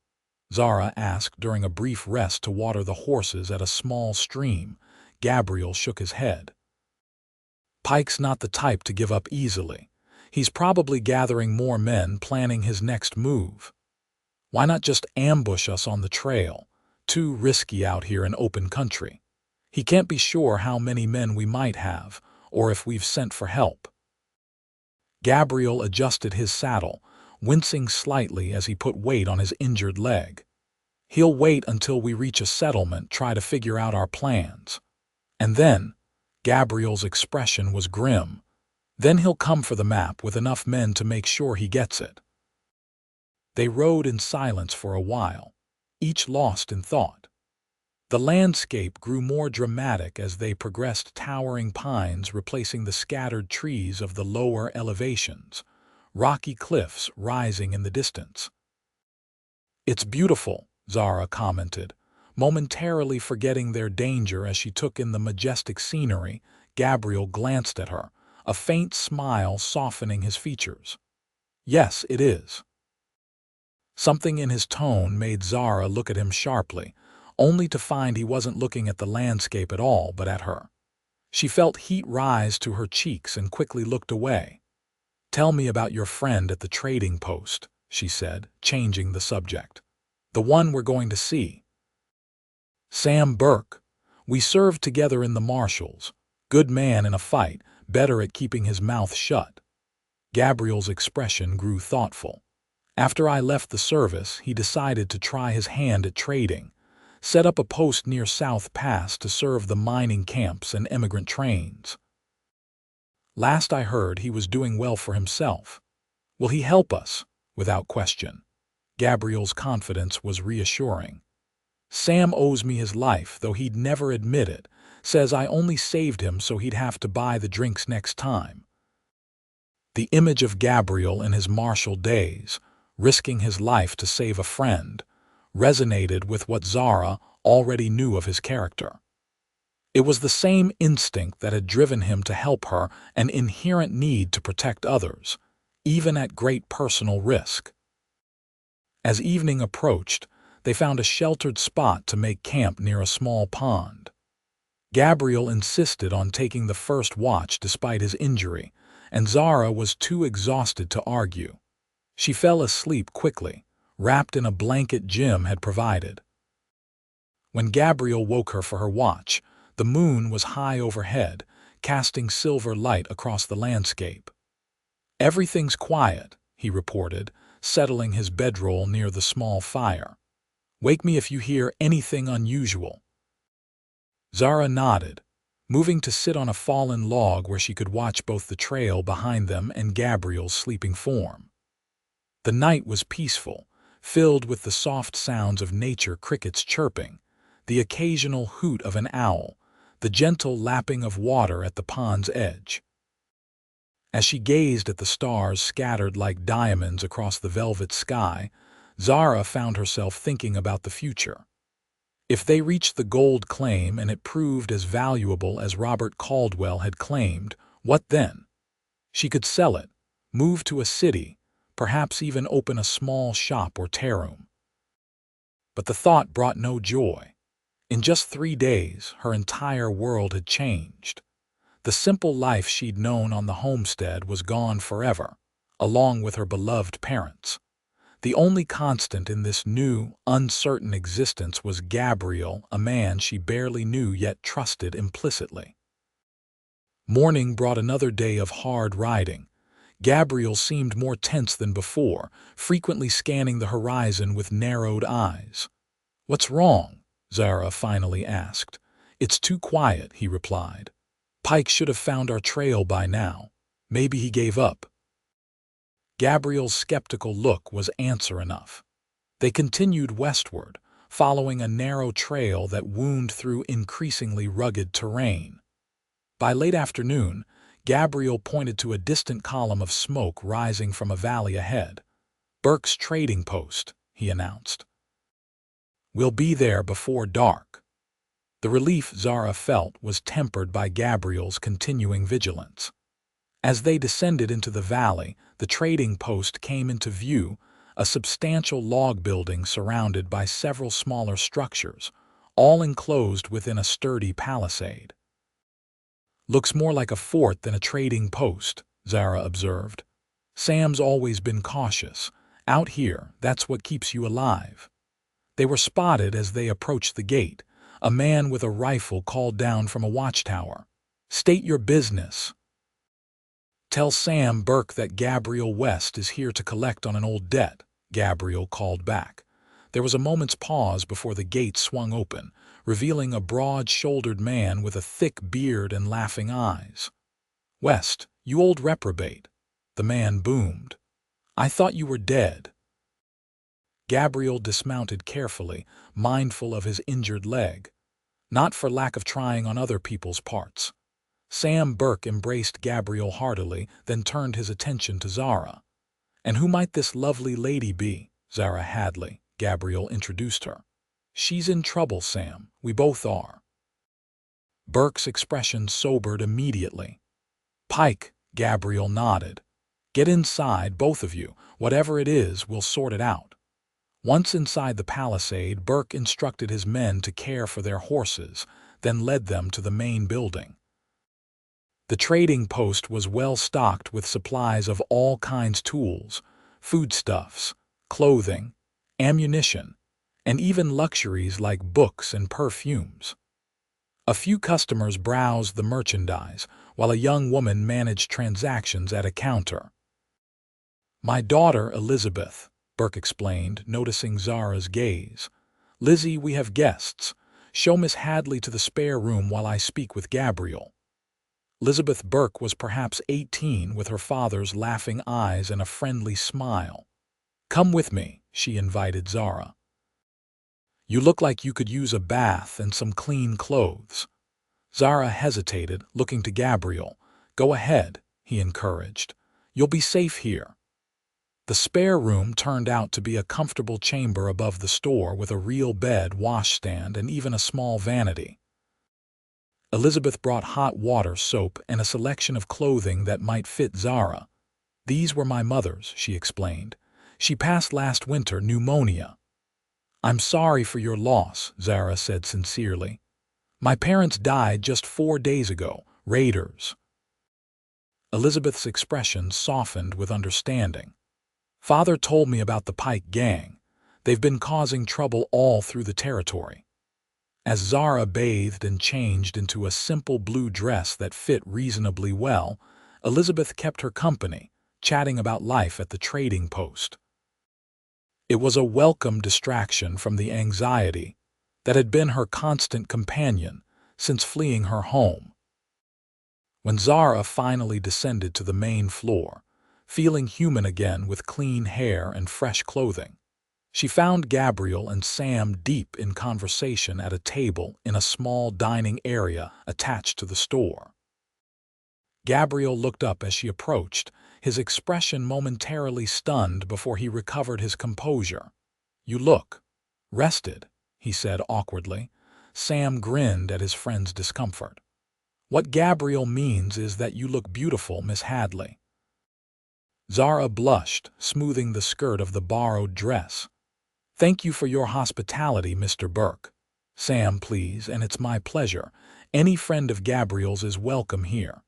Zara asked during a brief rest to water the horses at a small stream. Gabriel shook his head. "Pike's not the type to give up easily. He's probably gathering more men, planning his next move. Why not just ambush us on the trail? Too risky out here in open country. He can't be sure how many men we might have, or if we've sent for help." Gabriel adjusted his saddle, wincing slightly as he put weight on his injured leg. "He'll wait until we reach a settlement, try to figure out our plans. And then," Gabriel's expression was grim, "then he'll come for the map with enough men to make sure he gets it." They rode in silence for a while, each lost in thought. The landscape grew more dramatic as they progressed, towering pines replacing the scattered trees of the lower elevations, rocky cliffs rising in the distance. "It's beautiful," Zara commented, momentarily forgetting their danger as she took in the majestic scenery. Gabriel glanced at her, a faint smile softening his features. "Yes, it is." Something in his tone made Zara look at him sharply, only to find he wasn't looking at the landscape at all but at her. She felt heat rise to her cheeks and quickly looked away. "Tell me about your friend at the trading post," she said, changing the subject. "The one we're going to see." "Sam Burke. We served together in the Marshals. Good man in a fight, better at keeping his mouth shut." Gabriel's expression grew thoughtful. After I left the service, he decided to try his hand at trading, set up a post near South Pass to serve the mining camps and immigrant trains. Last I heard, he was doing well for himself. Will he help us? Without question. Gabriel's confidence was reassuring. Sam owes me his life, though he'd never admit it. Says I only saved him so he'd have to buy the drinks next time. The image of Gabriel in his martial days, risking his life to save a friend, resonated with what Zara already knew of his character. It was the same instinct that had driven him to help her, an inherent need to protect others, even at great personal risk. As evening approached, they found a sheltered spot to make camp near a small pond. Gabriel insisted on taking the first watch despite his injury, and Zara was too exhausted to argue. She fell asleep quickly, wrapped in a blanket Jim had provided. When Gabriel woke her for her watch, the moon was high overhead, casting silver light across the landscape. "Everything's quiet," he reported, settling his bedroll near the small fire. "Wake me if you hear anything unusual." Zara nodded, moving to sit on a fallen log where she could watch both the trail behind them and Gabriel's sleeping form. The night was peaceful, filled with the soft sounds of nature, crickets chirping, the occasional hoot of an owl, the gentle lapping of water at the pond's edge. As she gazed at the stars scattered like diamonds across the velvet sky, Zara found herself thinking about the future. If they reached the gold claim and it proved as valuable as Robert Caldwell had claimed, what then? She could sell it, move to a city, perhaps even open a small shop or taroom. But the thought brought no joy. In just 3 days, her entire world had changed. The simple life she'd known on the homestead was gone forever, along with her beloved parents. The only constant in this new, uncertain existence was Gabriel, a man she barely knew yet trusted implicitly. Morning brought another day of hard riding. Gabriel seemed more tense than before, frequently scanning the horizon with narrowed eyes. "What's wrong?" Zara finally asked. "It's too quiet," he replied. "Pike should have found our trail by now. Maybe he gave up." Gabriel's skeptical look was answer enough. They continued westward, following a narrow trail that wound through increasingly rugged terrain. By late afternoon, Gabriel pointed to a distant column of smoke rising from a valley ahead. "Burke's trading post," he announced. "We'll be there before dark." The relief Zara felt was tempered by Gabriel's continuing vigilance. As they descended into the valley, the trading post came into view, a substantial log building surrounded by several smaller structures, all enclosed within a sturdy palisade. "Looks more like a fort than a trading post," Zara observed. "Sam's always been cautious. Out here, that's what keeps you alive." They were spotted as they approached the gate. A man with a rifle called down from a watchtower. "State your business." "Tell Sam Burke that Gabriel West is here to collect on an old debt," Gabriel called back. There was a moment's pause before the gate swung open, revealing a broad-shouldered man with a thick beard and laughing eyes. "West, you old reprobate," the man boomed. "I thought you were dead." Gabriel dismounted carefully, mindful of his injured leg. Not for lack of trying on other people's parts. Sam Burke embraced Gabriel heartily, then turned his attention to Zara. "And who might this lovely lady be?" "Zara Hadley," Gabriel introduced her. "She's in trouble, Sam. We both are." Burke's expression sobered immediately. "Pike," Gabriel nodded. "Get inside, both of you. Whatever it is, we'll sort it out." Once inside the palisade, Burke instructed his men to care for their horses, then led them to the main building. The trading post was well stocked with supplies of all kinds: tools, foodstuffs, clothing, ammunition, and even luxuries like books and perfumes. A few customers browsed the merchandise, while a young woman managed transactions at a counter. "My daughter, Elizabeth," Burke explained, noticing Zara's gaze. "Lizzie, we have guests. Show Miss Hadley to the spare room while I speak with Gabriel." Elizabeth Burke was perhaps 18, with her father's laughing eyes and a friendly smile. "Come with me," she invited Zara. "You look like you could use a bath and some clean clothes." Zara hesitated, looking to Gabriel. "Go ahead," he encouraged. "You'll be safe here." The spare room turned out to be a comfortable chamber above the store with a real bed, washstand, and even a small vanity. Elizabeth brought hot water, soap, and a selection of clothing that might fit Zara. "These were my mother's," she explained. "She passed last winter, pneumonia." "I'm sorry for your loss," Zara said sincerely. "My parents died just 4 days ago, raiders." Elizabeth's expression softened with understanding. "Father told me about the Pike gang. They've been causing trouble all through the territory." As Zara bathed and changed into a simple blue dress that fit reasonably well, Elizabeth kept her company, chatting about life at the trading post. It was a welcome distraction from the anxiety that had been her constant companion since fleeing her home. When Zara finally descended to the main floor, feeling human again with clean hair and fresh clothing, she found Gabriel and Sam deep in conversation at a table in a small dining area attached to the store. Gabriel looked up as she approached, his expression momentarily stunned before he recovered his composure. "You look rested," he said awkwardly. Sam grinned at his friend's discomfort. "What Gabriel means is that you look beautiful, Miss Hadley." Zara blushed, smoothing the skirt of the borrowed dress. "Thank you for your hospitality, Mr. Burke." "Sam, please, and it's my pleasure. Any friend of Gabriel's is welcome here."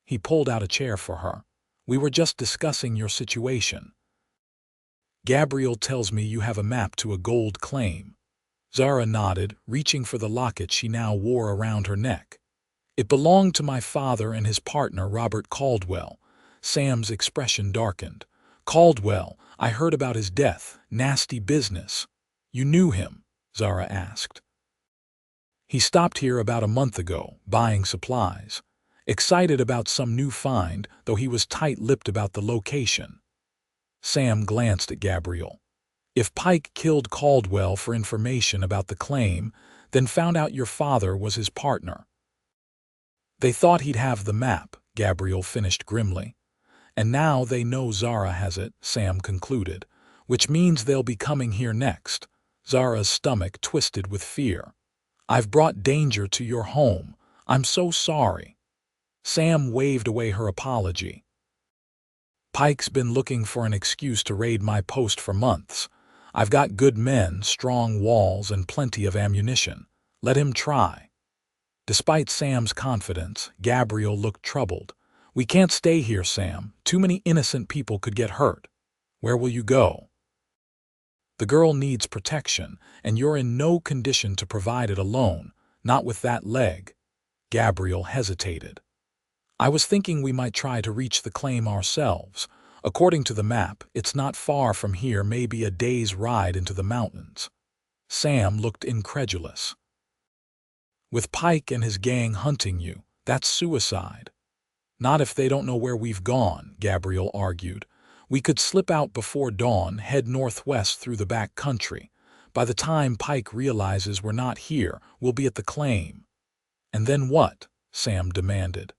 He pulled out a chair for her. "We were just discussing your situation." "Gabriel tells me you have a map to a gold claim." Zara nodded, reaching for the locket she now wore around her neck. "It belonged to my father and his partner, Robert Caldwell." Sam's expression darkened. "Caldwell, I heard about his death. Nasty business." "You knew him?" Zara asked. "He stopped here about a month ago, buying supplies. Excited about some new find, though he was tight-lipped about the location." Sam glanced at Gabriel. "If Pike killed Caldwell for information about the claim, then found out your father was his partner." "They thought he'd have the map," Gabriel finished grimly. "And now they know Zara has it," Sam concluded, "which means they'll be coming here next." Zara's stomach twisted with fear. "I've brought danger to your home. I'm so sorry." Sam waved away her apology. "Pike's been looking for an excuse to raid my post for months. I've got good men, strong walls, and plenty of ammunition. Let him try." Despite Sam's confidence, Gabriel looked troubled. "We can't stay here, Sam. Too many innocent people could get hurt. Where will you go?" "The girl needs protection, and you're in no condition to provide it alone, not with that leg." Gabriel hesitated. "I was thinking we might try to reach the claim ourselves. According to the map, it's not far from here, maybe a day's ride into the mountains." Sam looked incredulous. "With Pike and his gang hunting you, that's suicide." "Not if they don't know where we've gone," Gabriel argued. "We could slip out before dawn, head northwest through the back country. By the time Pike realizes we're not here, we'll be at the claim." "And then what?" Sam demanded.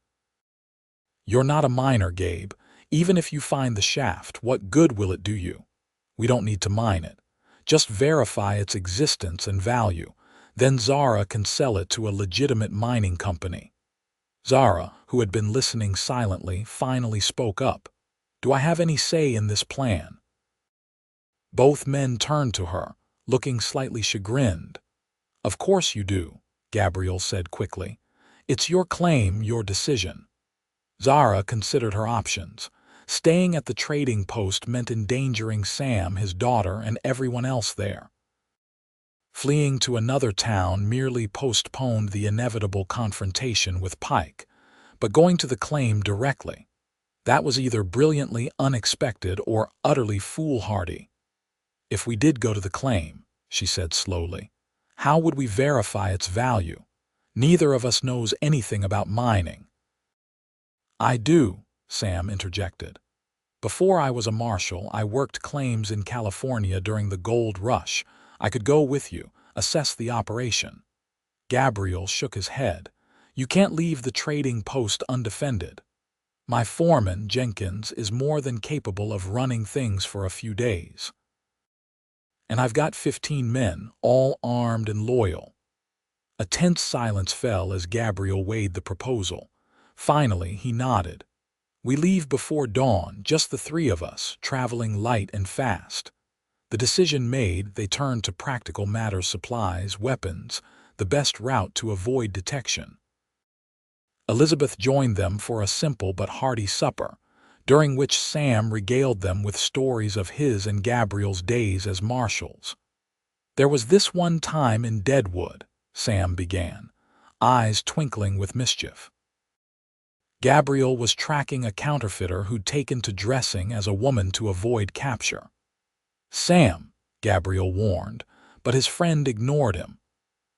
"You're not a miner, Gabe. Even if you find the shaft, what good will it do you? We don't need to mine it. Just verify its existence and value. Then Zara can sell it to a legitimate mining company." Zara, who had been listening silently, finally spoke up. "Do I have any say in this plan?" Both men turned to her, looking slightly chagrined. "Of course you do," Gabriel said quickly. "It's your claim, your decision." Zara considered her options. Staying at the trading post meant endangering Sam, his daughter, and everyone else there. Fleeing to another town merely postponed the inevitable confrontation with Pike, but going to the claim directly, that was either brilliantly unexpected or utterly foolhardy. If we did go to the claim, she said slowly, how would we verify its value? Neither of us knows anything about mining. I do, Sam interjected. Before I was a marshal, I worked claims in California during the gold rush. I could go with you, assess the operation. Gabriel shook his head. You can't leave the trading post undefended. My foreman, Jenkins, is more than capable of running things for a few days. And I've got 15 men, all armed and loyal. A tense silence fell as Gabriel weighed the proposal. Finally, he nodded. We leave before dawn, just the three of us, traveling light and fast. The decision made, they turned to practical matters: supplies, weapons, the best route to avoid detection. Elizabeth joined them for a simple but hearty supper, during which Sam regaled them with stories of his and Gabriel's days as marshals. There was this one time in Deadwood, Sam began, eyes twinkling with mischief. Gabriel was tracking a counterfeiter who'd taken to dressing as a woman to avoid capture. Sam, Gabriel warned, but his friend ignored him.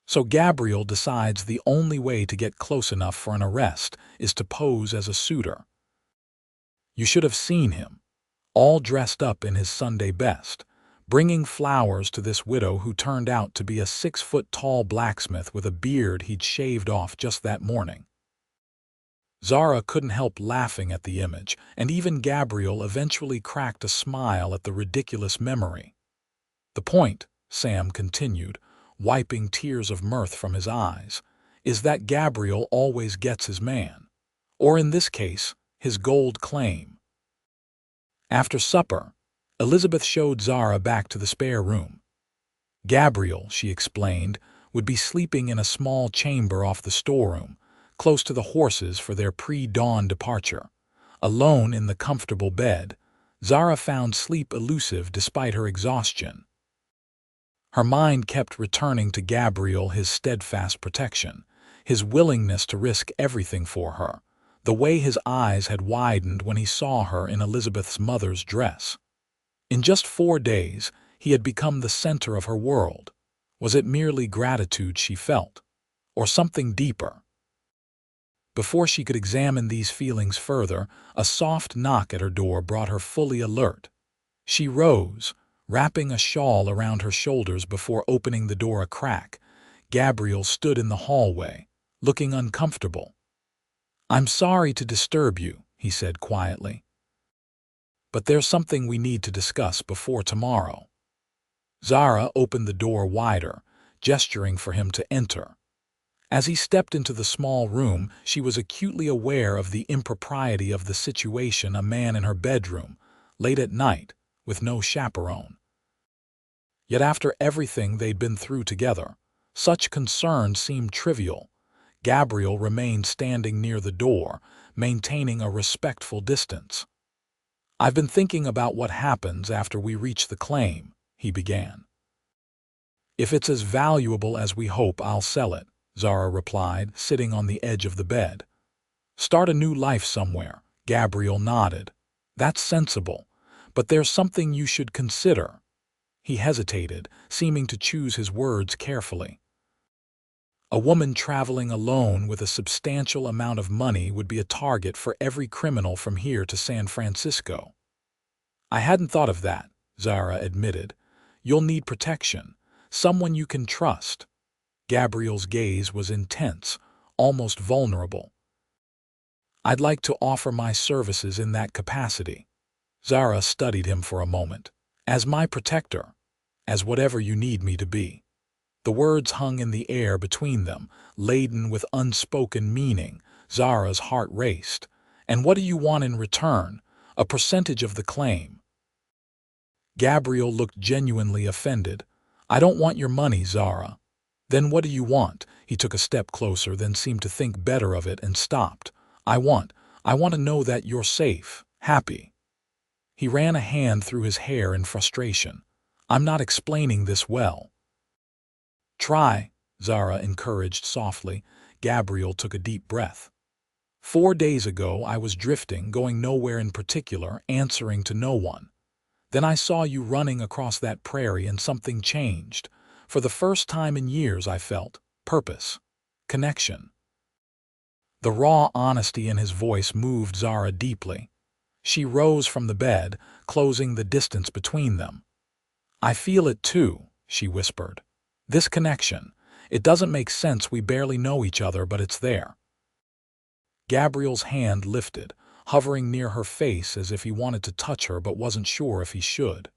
So Gabriel decides the only way to get close enough for an arrest is to pose as a suitor. You should have seen him, all dressed up in his Sunday best, bringing flowers to this widow who turned out to be a 6-foot-tall blacksmith with a beard he'd shaved off just that morning. Zara couldn't help laughing at the image, and even Gabriel eventually cracked a smile at the ridiculous memory. The point, Sam continued, wiping tears of mirth from his eyes, is that Gabriel always gets his man, or in this case, his gold claim. After supper, Elizabeth showed Zara back to the spare room. Gabriel, she explained, would be sleeping in a small chamber off the storeroom, close to the horses for their pre-dawn departure. Alone in the comfortable bed, Zara found sleep elusive despite her exhaustion. Her mind kept returning to Gabriel, his steadfast protection, his willingness to risk everything for her, the way his eyes had widened when he saw her in Elizabeth's mother's dress. In just 4 days, he had become the center of her world. Was it merely gratitude she felt, or something deeper? Before she could examine these feelings further, a soft knock at her door brought her fully alert. She rose, wrapping a shawl around her shoulders before opening the door a crack. Gabriel stood in the hallway, looking uncomfortable. "I'm sorry to disturb you," he said quietly. "But there's something we need to discuss before tomorrow." Zara opened the door wider, gesturing for him to enter. As he stepped into the small room, she was acutely aware of the impropriety of the situation: a man in her bedroom, late at night, with no chaperone. Yet after everything they'd been through together, such concern seemed trivial. Gabriel remained standing near the door, maintaining a respectful distance. "I've been thinking about what happens after we reach the claim," he began. "If it's as valuable as we hope, I'll sell it," Zara replied, sitting on the edge of the bed. "Start a new life somewhere," Gabriel nodded. "That's sensible, but there's something you should consider." He hesitated, seeming to choose his words carefully. "A woman traveling alone with a substantial amount of money would be a target for every criminal from here to San Francisco." "I hadn't thought of that," Zara admitted. "You'll need protection, someone you can trust." Gabriel's gaze was intense, almost vulnerable. "I'd like to offer my services in that capacity." Zara studied him for a moment. "As my protector, as whatever you need me to be." The words hung in the air between them, laden with unspoken meaning. Zara's heart raced. "And what do you want in return? A percentage of the claim?" Gabriel looked genuinely offended. "I don't want your money, Zara." "Then what do you want?" He took a step closer, then seemed to think better of it and stopped. I want to know that you're safe, happy." He ran a hand through his hair in frustration. "I'm not explaining this well." "Try," Zara encouraged softly. Gabriel took a deep breath. 4 days ago I was drifting, going nowhere in particular, answering to no one. Then I saw you running across that prairie and something changed. For the first time in years I felt purpose, connection. The raw honesty in his voice moved Zara deeply. She rose from the bed, closing the distance between them. I feel it too, she whispered. This connection. It doesn't make sense, we barely know each other, but it's there. Gabriel's hand lifted, hovering near her face as if he wanted to touch her but wasn't sure if he should.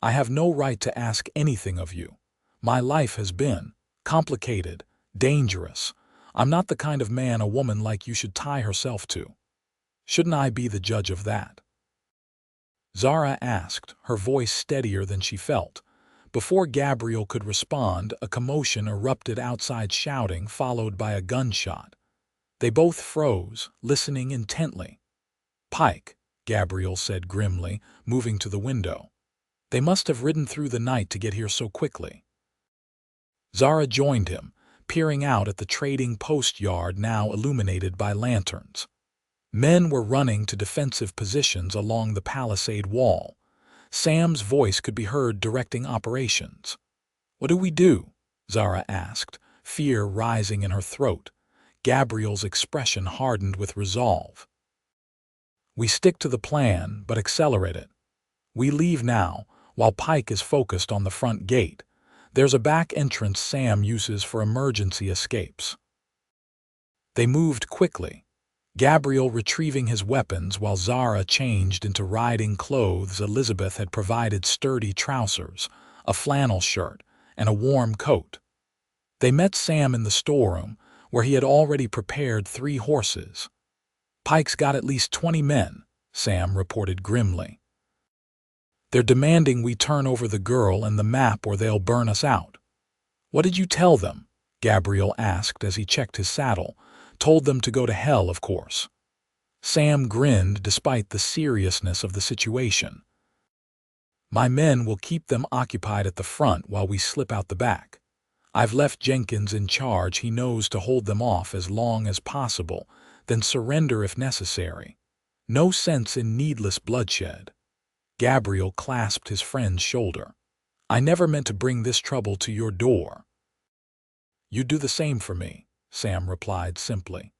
I have no right to ask anything of you. My life has been complicated, dangerous. I'm not the kind of man a woman like you should tie herself to. Shouldn't I be the judge of that? Zara asked, her voice steadier than she felt. Before Gabriel could respond, a commotion erupted outside, shouting followed by a gunshot. They both froze, listening intently. Pike, Gabriel said grimly, moving to the window. They must have ridden through the night to get here so quickly. Zara joined him, peering out at the trading post yard now illuminated by lanterns. Men were running to defensive positions along the palisade wall. Sam's voice could be heard directing operations. What do we do? Zara asked, fear rising in her throat. Gabriel's expression hardened with resolve. We stick to the plan, but accelerate it. We leave now, while Pike is focused on the front gate. There's a back entrance Sam uses for emergency escapes. They moved quickly, Gabriel retrieving his weapons while Zara changed into riding clothes. Elizabeth had provided sturdy trousers, a flannel shirt, and a warm coat. They met Sam in the storeroom, where he had already prepared 3 horses. Pike's got at least 20 men, Sam reported grimly. They're demanding we turn over the girl and the map or they'll burn us out. What did you tell them? Gabriel asked as he checked his saddle. Told them to go to hell, of course. Sam grinned despite the seriousness of the situation. My men will keep them occupied at the front while we slip out the back. I've left Jenkins in charge. He knows to hold them off as long as possible, then surrender if necessary. No sense in needless bloodshed. Gabriel clasped his friend's shoulder. I never meant to bring this trouble to your door. You'd do the same for me, Sam replied simply.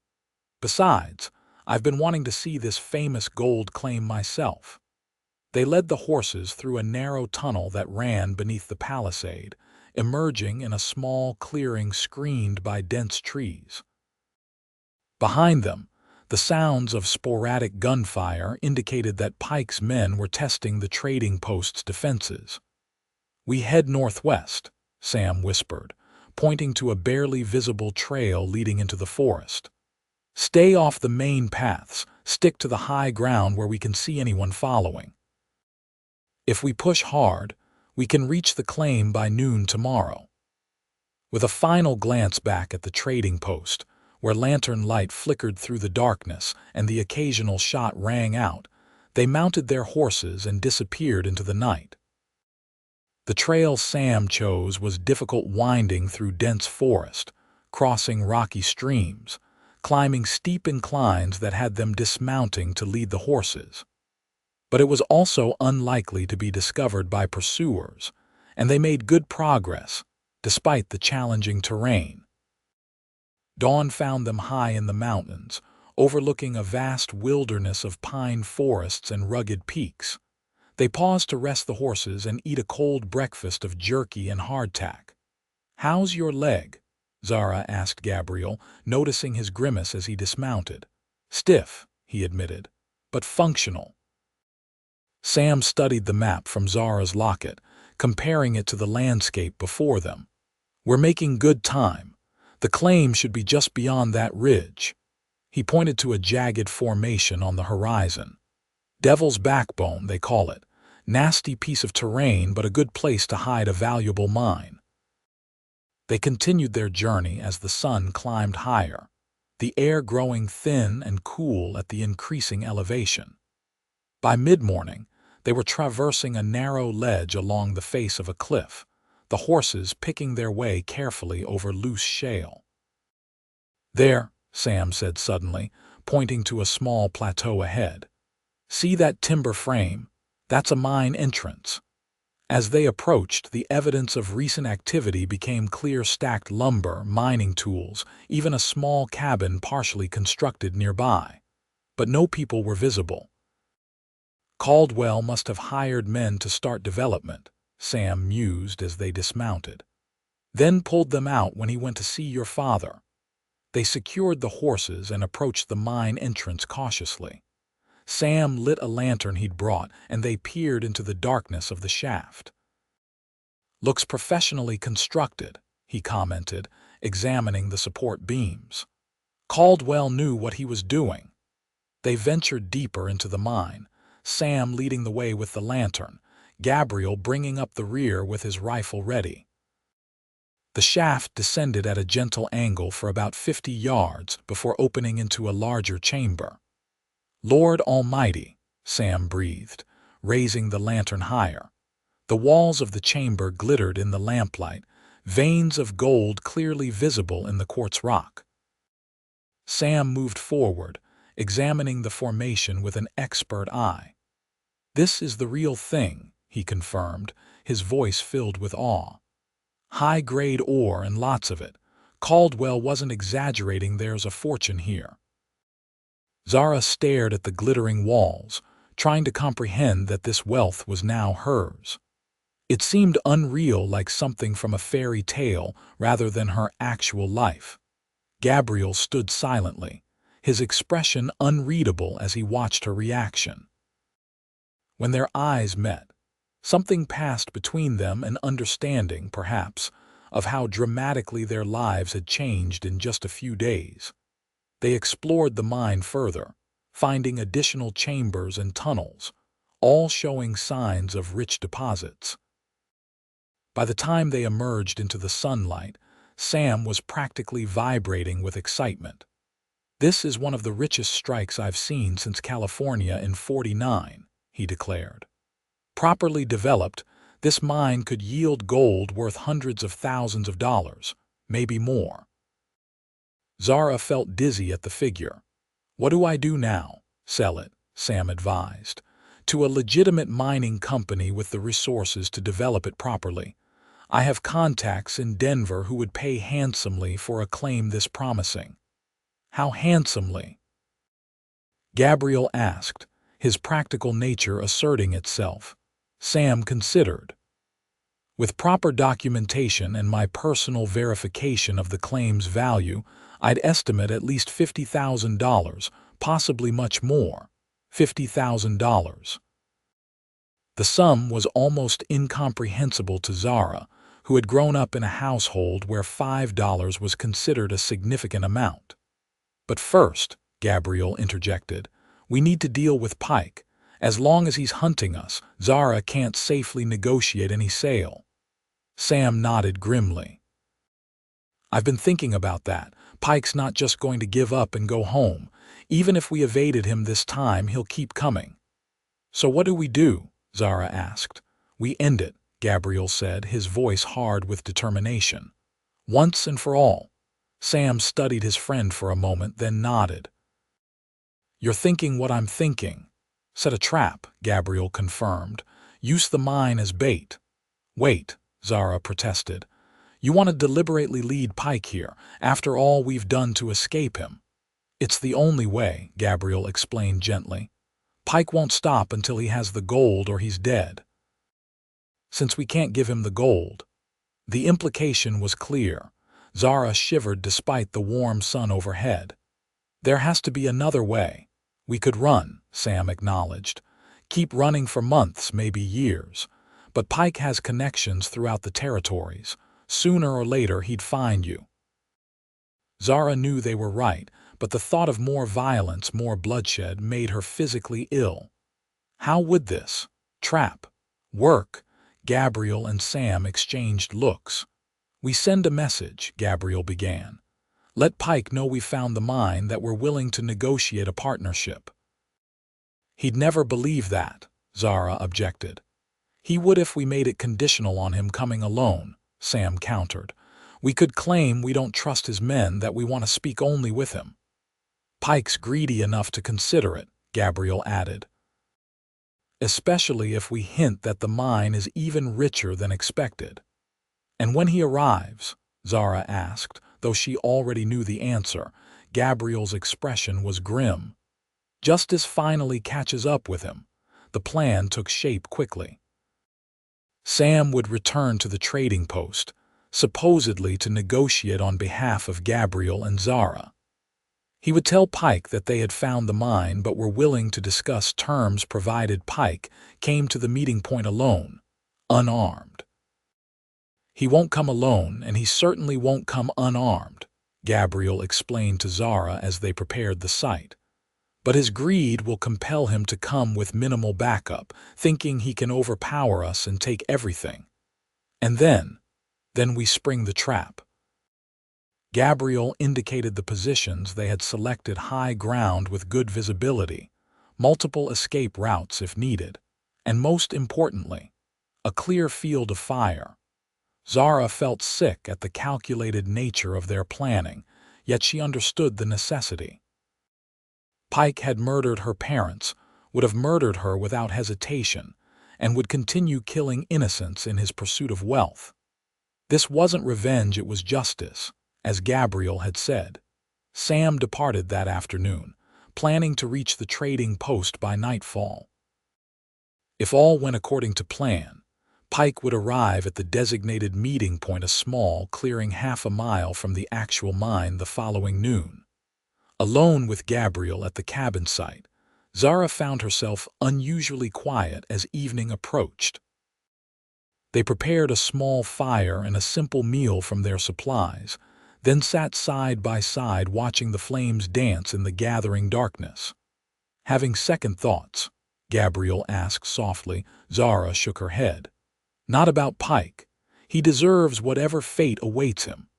Besides, I've been wanting to see this famous gold claim myself. They led the horses through a narrow tunnel that ran beneath the palisade, emerging in a small clearing screened by dense trees. Behind them, the sounds of sporadic gunfire indicated that Pike's men were testing the trading post's defenses. We head northwest, Sam whispered, pointing to a barely visible trail leading into the forest. Stay off the main paths, stick to the high ground where we can see anyone following. If we push hard, we can reach the claim by noon tomorrow. With a final glance back at the trading post, where lantern light flickered through the darkness and the occasional shot rang out, they mounted their horses and disappeared into the night. The trail Sam chose was difficult, winding through dense forest, crossing rocky streams, climbing steep inclines that had them dismounting to lead the horses. But it was also unlikely to be discovered by pursuers, and they made good progress, despite the challenging terrain. Dawn found them high in the mountains, overlooking a vast wilderness of pine forests and rugged peaks. They paused to rest the horses and eat a cold breakfast of jerky and hardtack. How's your leg? Zara asked Gabriel, noticing his grimace as he dismounted. Stiff, he admitted, but functional. Sam studied the map from Zara's locket, comparing it to the landscape before them. We're making good time. The claim should be just beyond that ridge. He pointed to a jagged formation on the horizon. Devil's Backbone, they call it. Nasty piece of terrain, but a good place to hide a valuable mine. They continued their journey as the sun climbed higher, the air growing thin and cool at the increasing elevation. By mid-morning, they were traversing a narrow ledge along the face of a cliff, the horses picking their way carefully over loose shale. There, Sam said suddenly, pointing to a small plateau ahead. See that timber frame? That's a mine entrance. As they approached, the evidence of recent activity became clear: stacked lumber, mining tools, even a small cabin partially constructed nearby. But no people were visible. Caldwell must have hired men to start development, Sam mused as they dismounted. Then pulled them out when he went to see your father. They secured the horses and approached the mine entrance cautiously. Sam lit a lantern he'd brought, and they peered into the darkness of the shaft. "Looks professionally constructed," he commented, examining the support beams. Caldwell knew what he was doing. They ventured deeper into the mine, Sam leading the way with the lantern, Gabriel bringing up the rear with his rifle ready. The shaft descended at a gentle angle for about 50 yards before opening into a larger chamber. "Lord Almighty," Sam breathed, raising the lantern higher. The walls of the chamber glittered in the lamplight, veins of gold clearly visible in the quartz rock. Sam moved forward, examining the formation with an expert eye. "This is the real thing," he confirmed, his voice filled with awe. "High-grade ore and lots of it. Caldwell wasn't exaggerating. There's a fortune here." Zara stared at the glittering walls, trying to comprehend that this wealth was now hers. It seemed unreal, like something from a fairy tale rather than her actual life. Gabriel stood silently, his expression unreadable as he watched her reaction. When their eyes met, something passed between them, an understanding, perhaps, of how dramatically their lives had changed in just a few days. They explored the mine further, finding additional chambers and tunnels, all showing signs of rich deposits. By the time they emerged into the sunlight, Sam was practically vibrating with excitement. "This is one of the richest strikes I've seen since California in '49, he declared. "Properly developed, this mine could yield gold worth hundreds of thousands of dollars, maybe more." Zara felt dizzy at the figure. "What do I do now?" "Sell it," Sam advised, "to a legitimate mining company with the resources to develop it properly. I have contacts in Denver who would pay handsomely for a claim this promising." "How handsomely?" Gabriel asked, his practical nature asserting itself. Sam considered. "With proper documentation and my personal verification of the claim's value, I'd estimate at least $50,000, possibly much more. $50,000. The sum was almost incomprehensible to Zara, who had grown up in a household where $5 was considered a significant amount. "But first," Gabriel interjected, "we need to deal with Pike. As long as he's hunting us, Zara can't safely negotiate any sale." Sam nodded grimly. "I've been thinking about that. Pike's not just going to give up and go home. Even if we evaded him this time, he'll keep coming." "So what do we do?" Zara asked. "We end it," Gabriel said, his voice hard with determination. "Once and for all." Sam studied his friend for a moment, then nodded. "You're thinking what I'm thinking. Set a trap," Gabriel confirmed. "Use the mine as bait." "Wait," Zara protested. "You want to deliberately lead Pike here, after all we've done to escape him." "It's the only way," Gabriel explained gently. "Pike won't stop until he has the gold or he's dead." "Since we can't give him the gold." The implication was clear. Zara shivered despite the warm sun overhead. "There has to be another way. We could run," Sam acknowledged. "Keep running for months, maybe years. But Pike has connections throughout the territories. Sooner or later he'd find you." Zara knew they were right, but the thought of more violence, more bloodshed, made her physically ill. How would this trap work? Gabriel and Sam exchanged looks. "We send a message," Gabriel began. "Let Pike know we found the mine, that we're willing to negotiate a partnership." "He'd never believe that," Zara objected. "He would if we made it conditional on him coming alone," Sam countered. "We could claim we don't trust his men, that we want to speak only with him." "Pike's greedy enough to consider it," Gabriel added. especially if we hint that the mine is even richer than expected. And when he arrives, Zara asked, though she already knew the answer. Gabriel's expression was grim. Justice finally catches up with him. The plan took shape quickly. Sam would return to the trading post, supposedly to negotiate on behalf of Gabriel and Zara. He would tell Pike that they had found the mine but were willing to discuss terms provided Pike came to the meeting point alone, unarmed. "He won't come alone, and he certainly won't come unarmed," Gabriel explained to Zara as they prepared the site. "But his greed will compel him to come with minimal backup, thinking he can overpower us and take everything. And then we spring the trap." Gabriel indicated the positions they had selected: high ground with good visibility, multiple escape routes if needed, and most importantly, a clear field of fire. Zara felt sick at the calculated nature of their planning, yet she understood the necessity. Pike had murdered her parents, would have murdered her without hesitation, and would continue killing innocents in his pursuit of wealth. This wasn't revenge, it was justice, as Gabriel had said. Sam departed that afternoon, planning to reach the trading post by nightfall. If all went according to plan, Pike would arrive at the designated meeting point, a small clearing half a mile from the actual mine, the following noon. Alone with Gabriel at the cabin site, Zara found herself unusually quiet as evening approached. They prepared a small fire and a simple meal from their supplies, then sat side by side watching the flames dance in the gathering darkness. "Having second thoughts?" Gabriel asked softly. Zara shook her head. "Not about Pike. He deserves whatever fate awaits him."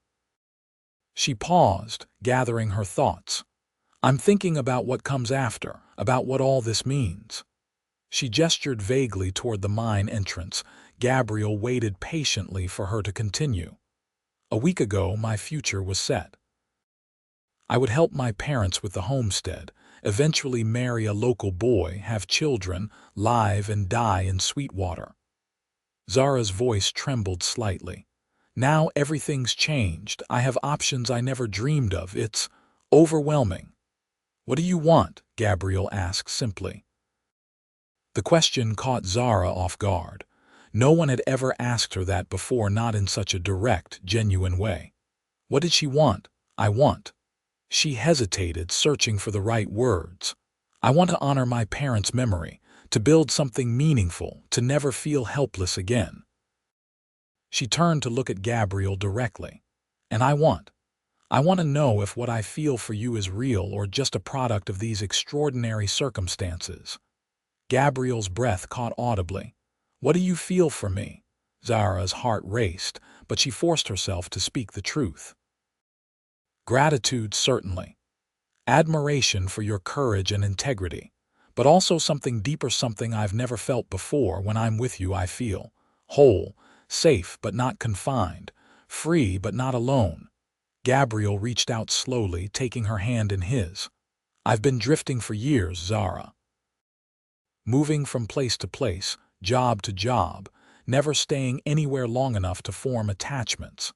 She paused, gathering her thoughts. "I'm thinking about what comes after, about what all this means." She gestured vaguely toward the mine entrance. Gabriel waited patiently for her to continue. "A week ago, my future was set. I would help my parents with the homestead, eventually marry a local boy, have children, live and die in Sweetwater." Zara's voice trembled slightly. "Now everything's changed. I have options I never dreamed of. It's overwhelming." "What do you want?" Gabriel asked simply. The question caught Zara off guard. No one had ever asked her that before, not in such a direct, genuine way. What did she want? "I want." She hesitated, searching for the right words. "I want to honor my parents' memory, to build something meaningful, to never feel helpless again." She turned to look at Gabriel directly. "And I want to know if what I feel for you is real or just a product of these extraordinary circumstances." Gabriel's breath caught audibly. "What do you feel for me?" Zara's heart raced, but she forced herself to speak the truth. "Gratitude, certainly. Admiration for your courage and integrity, but also something deeper, something I've never felt before. When I'm with you, I feel whole, safe but not confined, free but not alone." Gabriel reached out slowly, taking her hand in his. "I've been drifting for years, Zara. Moving from place to place, job to job, never staying anywhere long enough to form attachments.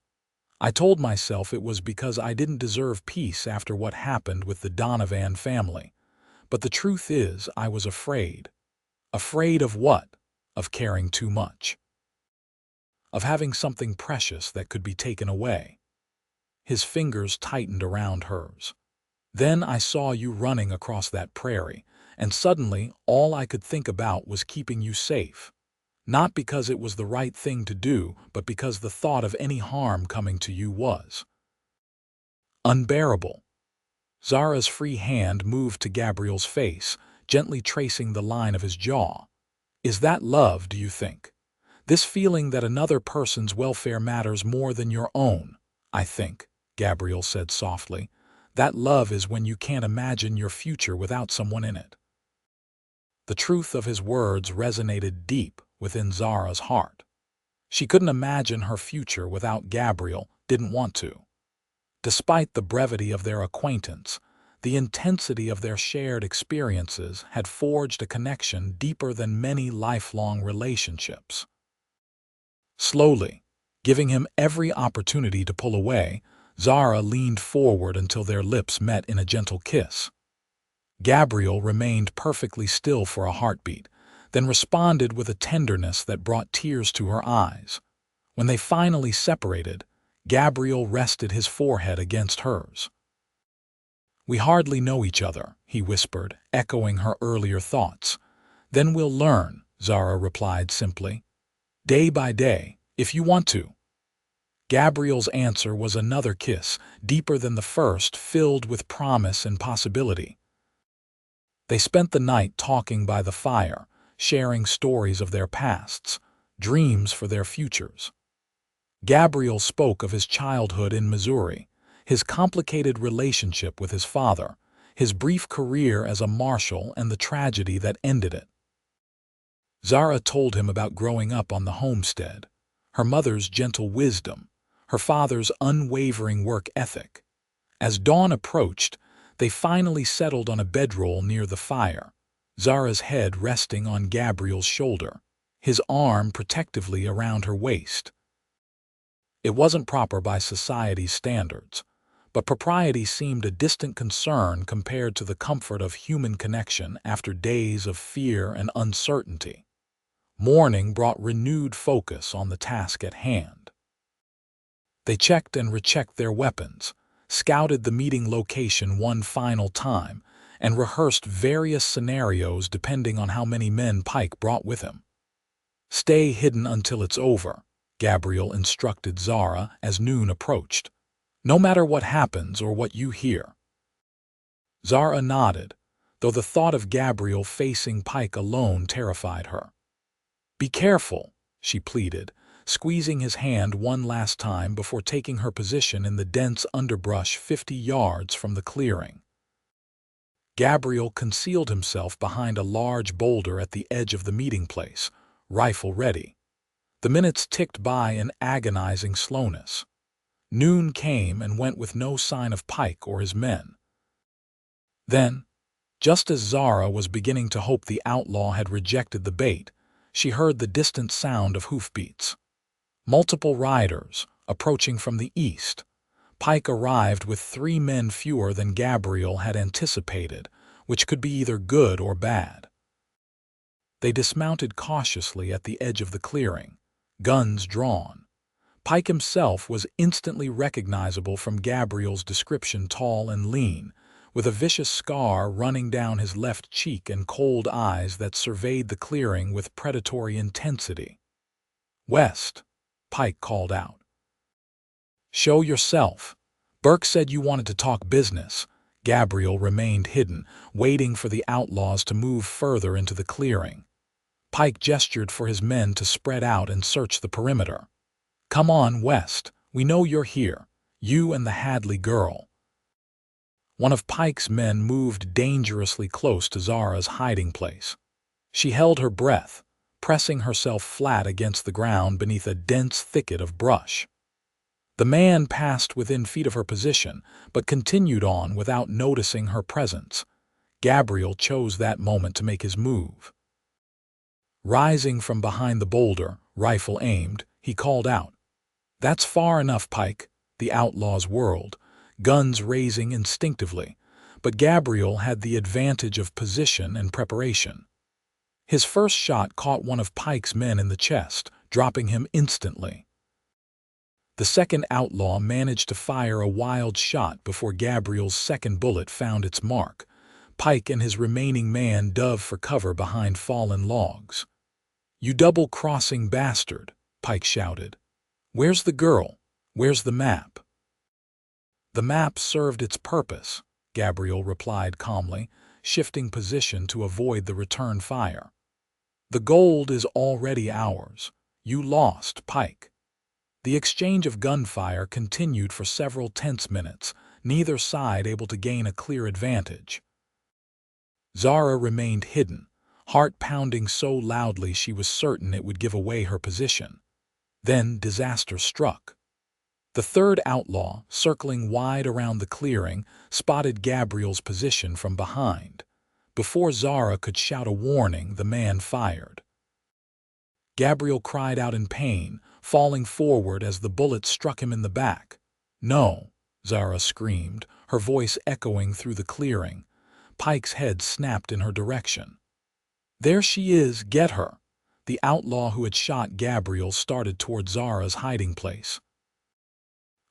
I told myself it was because I didn't deserve peace after what happened with the Donovan family. But the truth is, I was afraid. Afraid of what? Of caring too much. Of having something precious that could be taken away." His fingers tightened around hers. "Then I saw you running across that prairie, and suddenly all I could think about was keeping you safe. Not because it was the right thing to do, but because the thought of any harm coming to you was unbearable." Zara's free hand moved to Gabriel's face, gently tracing the line of his jaw. "Is that love, do you think? This feeling that another person's welfare matters more than your own?" "I think," Gabriel said softly, "that love is when you can't imagine your future without someone in it." The truth of his words resonated deep within Zara's heart. She couldn't imagine her future without Gabriel, didn't want to. Despite the brevity of their acquaintance, The intensity of their shared experiences had forged a connection deeper than many lifelong relationships. Slowly, giving him every opportunity to pull away, Zara leaned forward until their lips met in a gentle kiss. Gabriel remained perfectly still for a heartbeat, then responded with a tenderness that brought tears to her eyes. When they finally separated, Gabriel rested his forehead against hers. "We hardly know each other," he whispered, echoing her earlier thoughts. "Then we'll learn," Zara replied simply. "Day by day, if you want to." Gabriel's answer was another kiss, deeper than the first, filled with promise and possibility. They spent the night talking by the fire, sharing stories of their pasts, dreams for their futures. Gabriel spoke of his childhood in Missouri, his complicated relationship with his father, his brief career as a marshal, and the tragedy that ended it. Zara told him about growing up on the homestead, her mother's gentle wisdom, her father's unwavering work ethic. As dawn approached, they finally settled on a bedroll near the fire, Zara's head resting on Gabriel's shoulder, his arm protectively around her waist. It wasn't proper by society's standards, but propriety seemed a distant concern compared to the comfort of human connection after days of fear and uncertainty. Morning brought renewed focus on the task at hand. They checked and rechecked their weapons, scouted the meeting location one final time, and rehearsed various scenarios depending on how many men Pike brought with him. "Stay hidden until it's over," Gabriel instructed Zara as noon approached. "No matter what happens or what you hear." Zara nodded, though the thought of Gabriel facing Pike alone terrified her. "Be careful," she pleaded, squeezing his hand one last time before taking her position in the dense underbrush 50 yards from the clearing. Gabriel concealed himself behind a large boulder at the edge of the meeting place, rifle ready. The minutes ticked by in agonizing slowness. Noon came and went with no sign of Pike or his men. Then, just as Zara was beginning to hope the outlaw had rejected the bait, she heard the distant sound of hoofbeats. Multiple riders, approaching from the east. Pike arrived with 3 men fewer than Gabriel had anticipated, which could be either good or bad. They dismounted cautiously at the edge of the clearing, guns drawn. Pike himself was instantly recognizable from Gabriel's description, tall and lean, with a vicious scar running down his left cheek and cold eyes that surveyed the clearing with predatory intensity. "West," Pike called out. "Show yourself. Burke said you wanted to talk business." Gabriel remained hidden, waiting for the outlaws to move further into the clearing. Pike gestured for his men to spread out and search the perimeter. "Come on, West. We know you're here. You and the Hadley girl." One of Pike's men moved dangerously close to Zara's hiding place. She held her breath, pressing herself flat against the ground beneath a dense thicket of brush. The man passed within feet of her position, but continued on without noticing her presence. Gabriel chose that moment to make his move. Rising from behind the boulder, rifle aimed, he called out. "That's far enough, Pike," the outlaws whirled, guns raising instinctively, but Gabriel had the advantage of position and preparation. His first shot caught one of Pike's men in the chest, dropping him instantly. The second outlaw managed to fire a wild shot before Gabriel's second bullet found its mark. Pike and his remaining man dove for cover behind fallen logs. "You double-crossing bastard," Pike shouted. "Where's the girl? Where's the map?" "The map served its purpose," Gabriel replied calmly, shifting position to avoid the return fire. "The gold is already ours. You lost, Pike." The exchange of gunfire continued for several tense minutes, neither side able to gain a clear advantage. Zara remained hidden, heart pounding so loudly she was certain it would give away her position. Then disaster struck. The third outlaw, circling wide around the clearing, spotted Gabriel's position from behind. Before Zara could shout a warning, the man fired. Gabriel cried out in pain, falling forward as the bullet struck him in the back. "No!" Zara screamed, her voice echoing through the clearing. Pike's head snapped in her direction. "There she is! Get her!" The outlaw who had shot Gabriel started toward Zara's hiding place.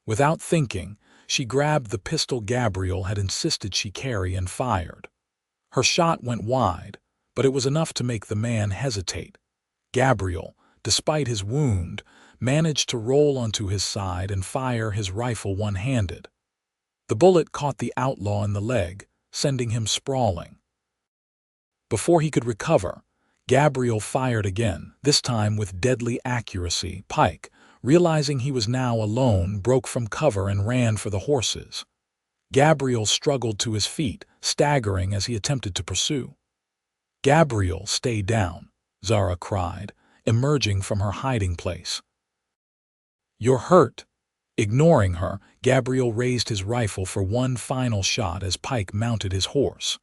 Without thinking, she grabbed the pistol Gabriel had insisted she carry and fired. Her shot went wide, but it was enough to make the man hesitate. Gabriel, despite his wound, managed to roll onto his side and fire his rifle one-handed. The bullet caught the outlaw in the leg, sending him sprawling. Before he could recover, Gabriel fired again, this time with deadly accuracy. Pike, realizing he was now alone, broke from cover and ran for the horses. Gabriel struggled to his feet, staggering as he attempted to pursue. "Gabriel, stay down," Zara cried, emerging from her hiding place. "You're hurt." Ignoring her, Gabriel raised his rifle for one final shot as Pike mounted his horse.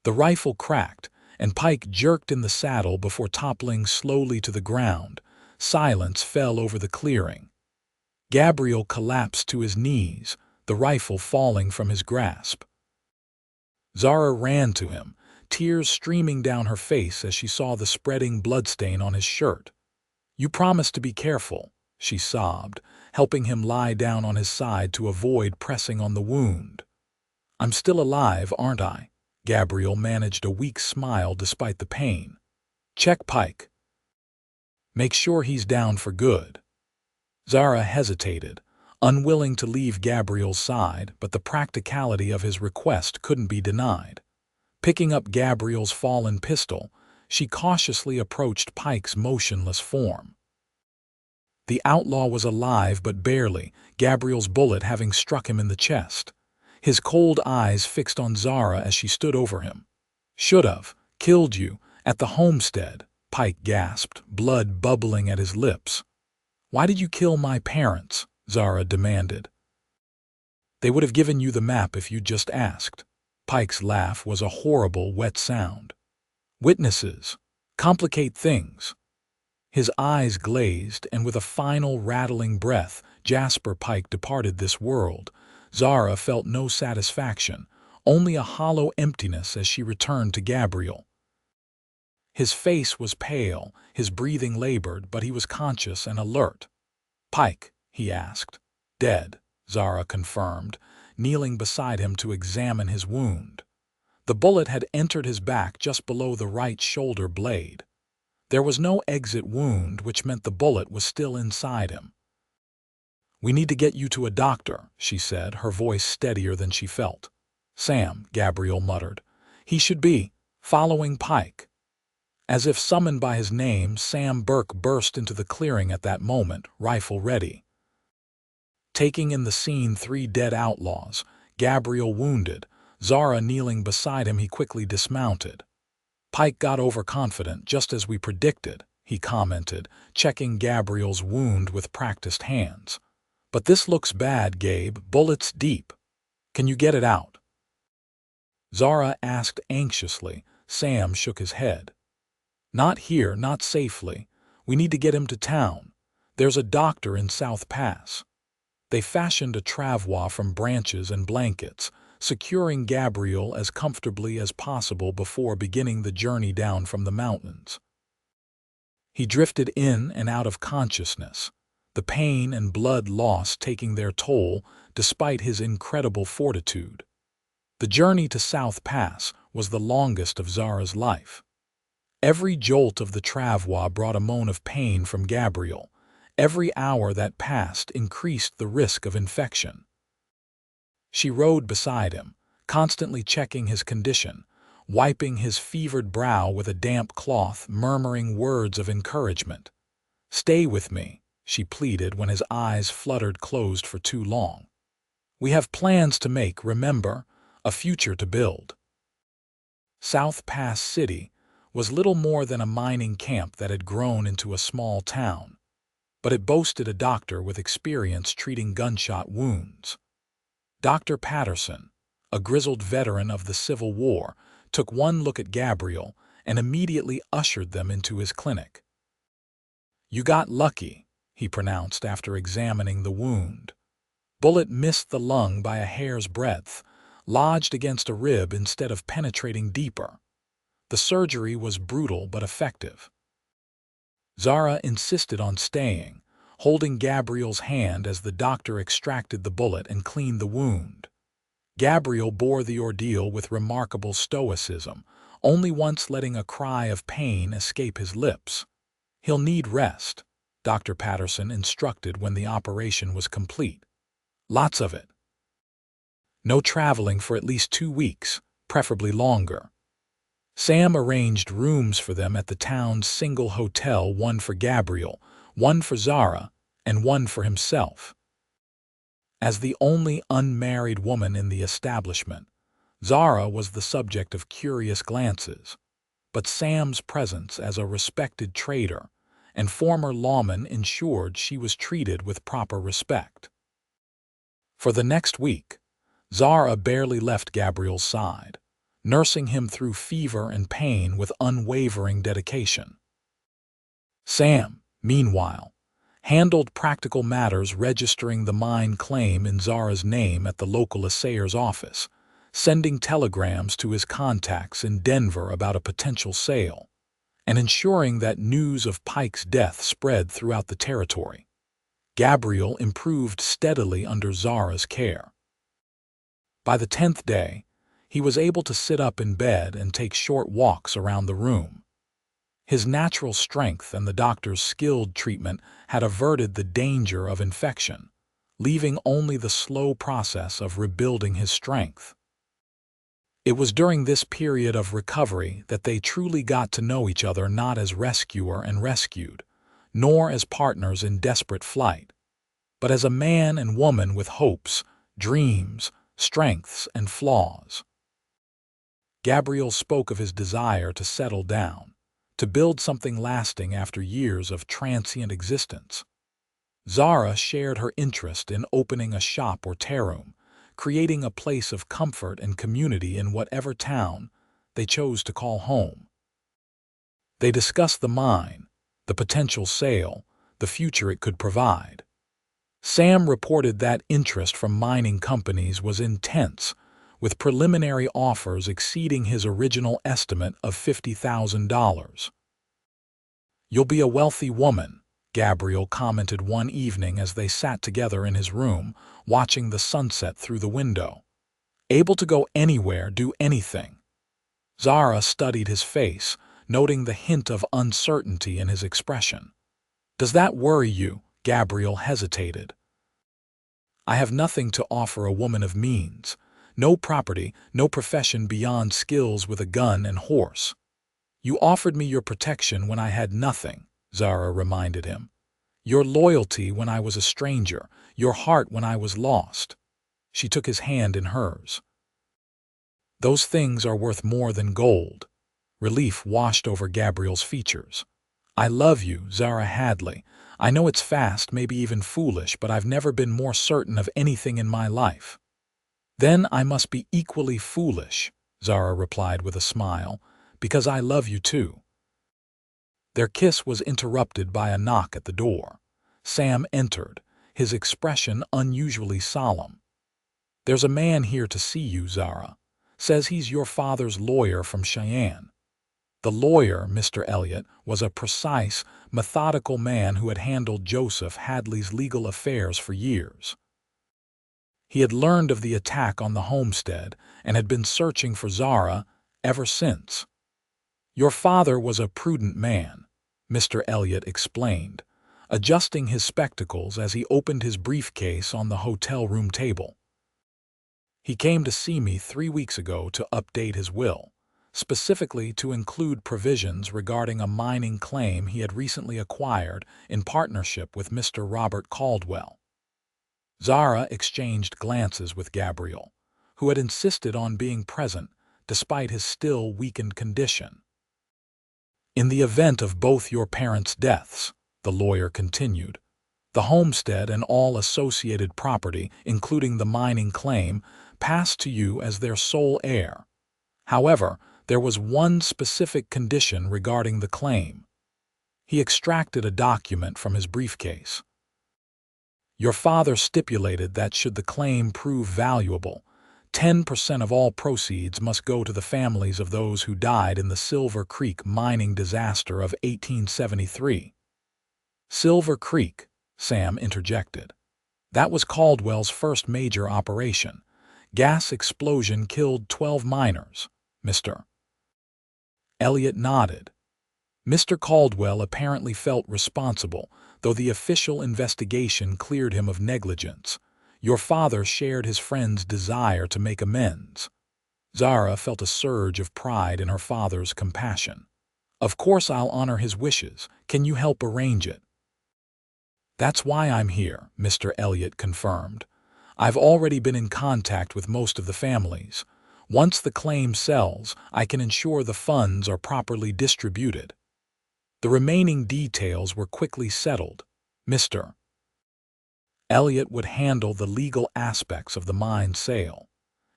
The rifle cracked, and Pike jerked in the saddle before toppling slowly to the ground. Silence fell over the clearing. Gabriel collapsed to his knees, the rifle falling from his grasp. Zara ran to him, tears streaming down her face as she saw the spreading bloodstain on his shirt. "You promised to be careful," she sobbed, helping him lie down on his side to avoid pressing on the wound. "I'm still alive, aren't I?" Gabriel managed a weak smile despite the pain. "Check Pike. Make sure he's down for good." Zara hesitated, unwilling to leave Gabriel's side, but the practicality of his request couldn't be denied. Picking up Gabriel's fallen pistol, she cautiously approached Pike's motionless form. The outlaw was alive but barely, Gabriel's bullet having struck him in the chest. His cold eyes fixed on Zara as she stood over him. "Should've killed you at the homestead," Pike gasped, blood bubbling at his lips. "Why did you kill my parents?" Zara demanded. "They would have given you the map if you'd just asked." Pike's laugh was a horrible, wet sound. "Witnesses complicate things." His eyes glazed, and with a final rattling breath, Jasper Pike departed this world. Zara felt no satisfaction, only a hollow emptiness as she returned to Gabriel. His face was pale, his breathing labored, but he was conscious and alert. "Pike," he asked. "Dead," Zara confirmed, kneeling beside him to examine his wound. The bullet had entered his back just below the right shoulder blade. There was no exit wound, which meant the bullet was still inside him. "We need to get you to a doctor," she said, her voice steadier than she felt. "Sam," Gabriel muttered. "He should be following Pike." As if summoned by his name, Sam Burke burst into the clearing at that moment, rifle ready. Taking in the scene 3 dead outlaws, Gabriel wounded, Zara kneeling beside him, he quickly dismounted. "Pike got overconfident, just as we predicted," he commented, checking Gabriel's wound with practiced hands. "But this looks bad, Gabe, bullets deep. Can you get it out?" Zara asked anxiously. Sam shook his head. "Not here, not safely. We need to get him to town. There's a doctor in South Pass." They fashioned a travois from branches and blankets, securing Gabriel as comfortably as possible before beginning the journey down from the mountains. He drifted in and out of consciousness, the pain and blood loss taking their toll despite his incredible fortitude. The journey to South Pass was the longest of Zara's life. Every jolt of the travois brought a moan of pain from Gabriel. Every hour that passed increased the risk of infection. She rode beside him, constantly checking his condition, wiping his fevered brow with a damp cloth, murmuring words of encouragement. "Stay with me," she pleaded when his eyes fluttered closed for too long. "We have plans to make, remember, a future to build." South Pass City was little more than a mining camp that had grown into a small town. but it boasted a doctor with experience treating gunshot wounds. Dr. Patterson, a grizzled veteran of the Civil War, took one look at Gabriel and immediately ushered them into his clinic. "You got lucky," he pronounced after examining the wound. "Bullet missed the lung by a hair's breadth, lodged against a rib instead of penetrating deeper. The surgery was brutal but effective." Zara insisted on staying, holding Gabriel's hand as the doctor extracted the bullet and cleaned the wound. Gabriel bore the ordeal with remarkable stoicism, only once letting a cry of pain escape his lips. "He'll need rest," Dr. Patterson instructed when the operation was complete. "Lots of it. No traveling for at least 2 weeks, preferably longer." Sam arranged rooms for them at the town's single hotel, one for Gabriel, one for Zara, and one for himself. As the only unmarried woman in the establishment, Zara was the subject of curious glances, but Sam's presence as a respected trader and former lawman ensured she was treated with proper respect. For the next week, Zara barely left Gabriel's side, nursing him through fever and pain with unwavering dedication. Sam, meanwhile, handled practical matters, registering the mine claim in Zara's name at the local assayer's office, sending telegrams to his contacts in Denver about a potential sale, and ensuring that news of Pike's death spread throughout the territory. Gabriel improved steadily under Zara's care. By the 10th day, he was able to sit up in bed and take short walks around the room. His natural strength and the doctor's skilled treatment had averted the danger of infection, leaving only the slow process of rebuilding his strength. It was during this period of recovery that they truly got to know each other, not as rescuer and rescued, nor as partners in desperate flight, but as a man and woman with hopes, dreams, strengths, and flaws. Gabriel spoke of his desire to settle down, to build something lasting after years of transient existence. Zara shared her interest in opening a shop or taroom, creating a place of comfort and community in whatever town they chose to call home. They discussed the mine, the potential sale, the future it could provide. Sam reported that interest from mining companies was intense, with preliminary offers exceeding his original estimate of $50,000. "You'll be a wealthy woman," Gabriel commented one evening as they sat together in his room, watching the sunset through the window. "Able to go anywhere, do anything." Zara studied his face, noting the hint of uncertainty in his expression. "Does that worry you?" Gabriel hesitated. "I have nothing to offer a woman of means. No property, no profession beyond skills with a gun and horse." "You offered me your protection when I had nothing," Zara reminded him. "Your loyalty when I was a stranger, your heart when I was lost." She took his hand in hers. "Those things are worth more than gold." Relief washed over Gabriel's features. "I love you, Zara Hadley. I know it's fast, maybe even foolish, but I've never been more certain of anything in my life." "Then I must be equally foolish," Zara replied with a smile, "because I love you too." Their kiss was interrupted by a knock at the door. Sam entered, his expression unusually solemn. "There's a man here to see you, Zara. Says he's your father's lawyer from Cheyenne." The lawyer, Mr. Elliott, was a precise, methodical man who had handled Joseph Hadley's legal affairs for years. He had learned of the attack on the homestead and had been searching for Zara ever since. "Your father was a prudent man," Mr. Elliott explained, adjusting his spectacles as he opened his briefcase on the hotel room table. "He came to see me 3 weeks ago to update his will, specifically to include provisions regarding a mining claim he had recently acquired in partnership with Mr. Robert Caldwell." Zara exchanged glances with Gabriel, who had insisted on being present despite his still weakened condition. "In the event of both your parents' deaths," the lawyer continued, The homestead and all associated property, including the mining claim, passed to you as their sole heir. However, there was one specific condition regarding the claim. He extracted a document from his briefcase. Your father stipulated that should the claim prove valuable, 10% of all proceeds must go to the families of those who died in the Silver Creek mining disaster of 1873. Silver Creek, Sam interjected. That was Caldwell's first major operation. Gas explosion killed 12 miners, Mr. Elliot nodded. Mr. Caldwell apparently felt responsible, though the official investigation cleared him of negligence. Your father shared his friend's desire to make amends. Zara felt a surge of pride in her father's compassion. Of course I'll honor his wishes. Can you help arrange it? That's why I'm here, Mr. Elliot confirmed. I've already been in contact with most of the families. Once the claim sells, I can ensure the funds are properly distributed. The remaining details were quickly settled. Mr. Elliot would handle the legal aspects of the mine sale,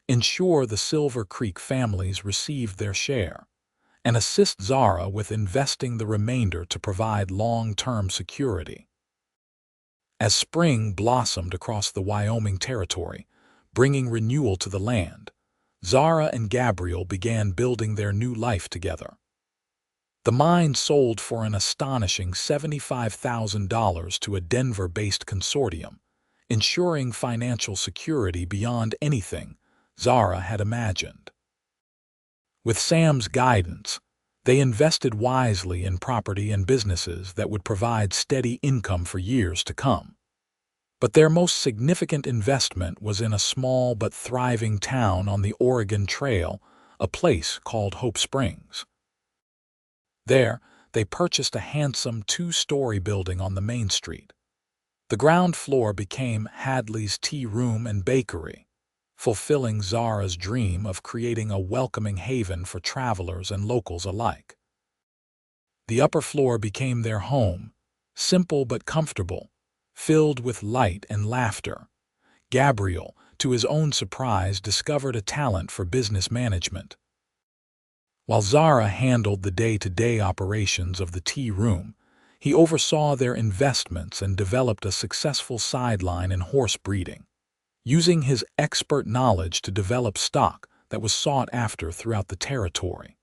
ensure the Silver Creek families received their share, and assist Zara with investing the remainder to provide long-term security. As spring blossomed across the Wyoming Territory, bringing renewal to the land, Zara and Gabriel began building their new life together. The mine sold for an astonishing $75,000 to a Denver-based consortium, ensuring financial security beyond anything Zara had imagined. With Sam's guidance, they invested wisely in property and businesses that would provide steady income for years to come. But their most significant investment was in a small but thriving town on the Oregon Trail, a place called Hope Springs. There, they purchased a handsome two-story building on the main street. The ground floor became Hadley's tea room and bakery, fulfilling Zara's dream of creating a welcoming haven for travelers and locals alike. The upper floor became their home, simple but comfortable, filled with light and laughter. Gabriel, to his own surprise, discovered a talent for business management. While Zara handled the day-to-day operations of the tea room, he oversaw their investments and developed a successful sideline in horse breeding, using his expert knowledge to develop stock that was sought after throughout the territory.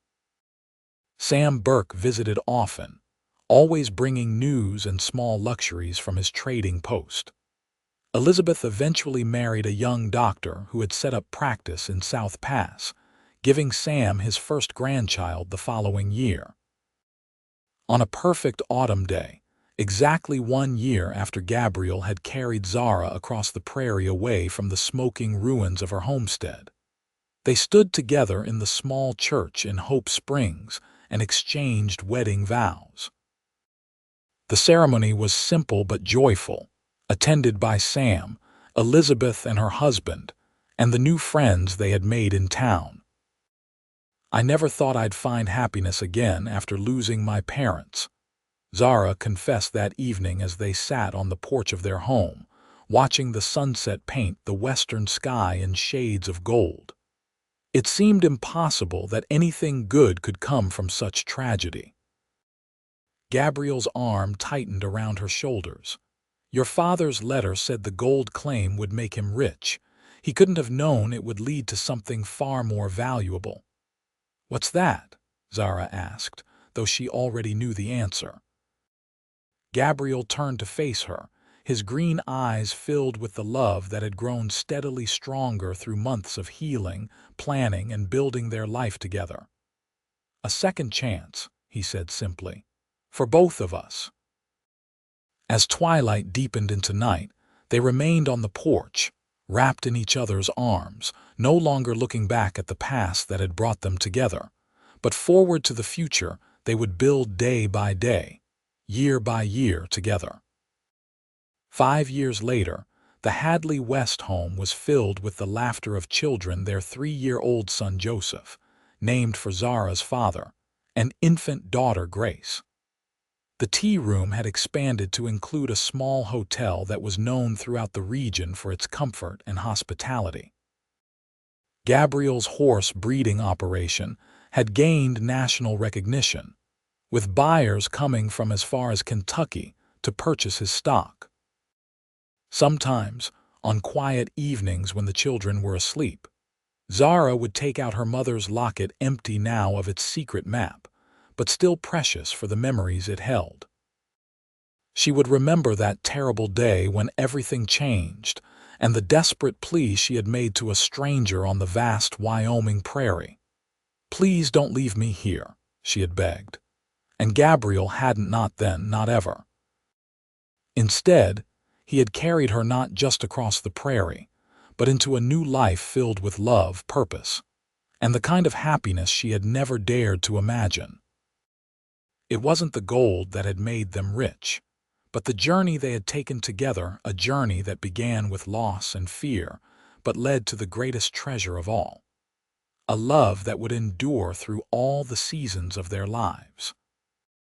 Sam Burke visited often, always bringing news and small luxuries from his trading post. Elizabeth eventually married a young doctor who had set up practice in South Pass, giving Sam his first grandchild the following year. On a perfect autumn day, exactly 1 year after Gabriel had carried Zara across the prairie away from the smoking ruins of her homestead, they stood together in the small church in Hope Springs and exchanged wedding vows. The ceremony was simple but joyful, attended by Sam, Elizabeth and her husband, and the new friends they had made in town. I never thought I'd find happiness again after losing my parents, Zara confessed that evening as they sat on the porch of their home, watching the sunset paint the western sky in shades of gold. It seemed impossible that anything good could come from such tragedy. Gabriel's arm tightened around her shoulders. Your father's letter said the gold claim would make him rich. He couldn't have known it would lead to something far more valuable. What's that? Zara asked, though she already knew the answer. Gabriel turned to face her, his green eyes filled with the love that had grown steadily stronger through months of healing, planning, and building their life together. A second chance, he said simply, for both of us. As twilight deepened into night, they remained on the porch, wrapped in each other's arms, no longer looking back at the past that had brought them together, but forward to the future they would build day by day, year by year together. 5 years later, the Hadley West home was filled with the laughter of children, their 3-year-old son Joseph, named for Zara's father, and infant daughter Grace. The tea room had expanded to include a small hotel that was known throughout the region for its comfort and hospitality. Gabriel's horse breeding operation had gained national recognition, with buyers coming from as far as Kentucky to purchase his stock. Sometimes, on quiet evenings when the children were asleep, Zara would take out her mother's locket, empty now of its secret map, but still precious for the memories it held. She would remember that terrible day when everything changed, and the desperate plea she had made to a stranger on the vast Wyoming Prairie. "Please don't leave me here," she had begged. And Gabriel hadn't, not then, not ever. Instead, he had carried her not just across the prairie, but into a new life filled with love, purpose, and the kind of happiness she had never dared to imagine. It wasn't the gold that had made them rich, but the journey they had taken together, a journey that began with loss and fear, but led to the greatest treasure of all, a love that would endure through all the seasons of their lives.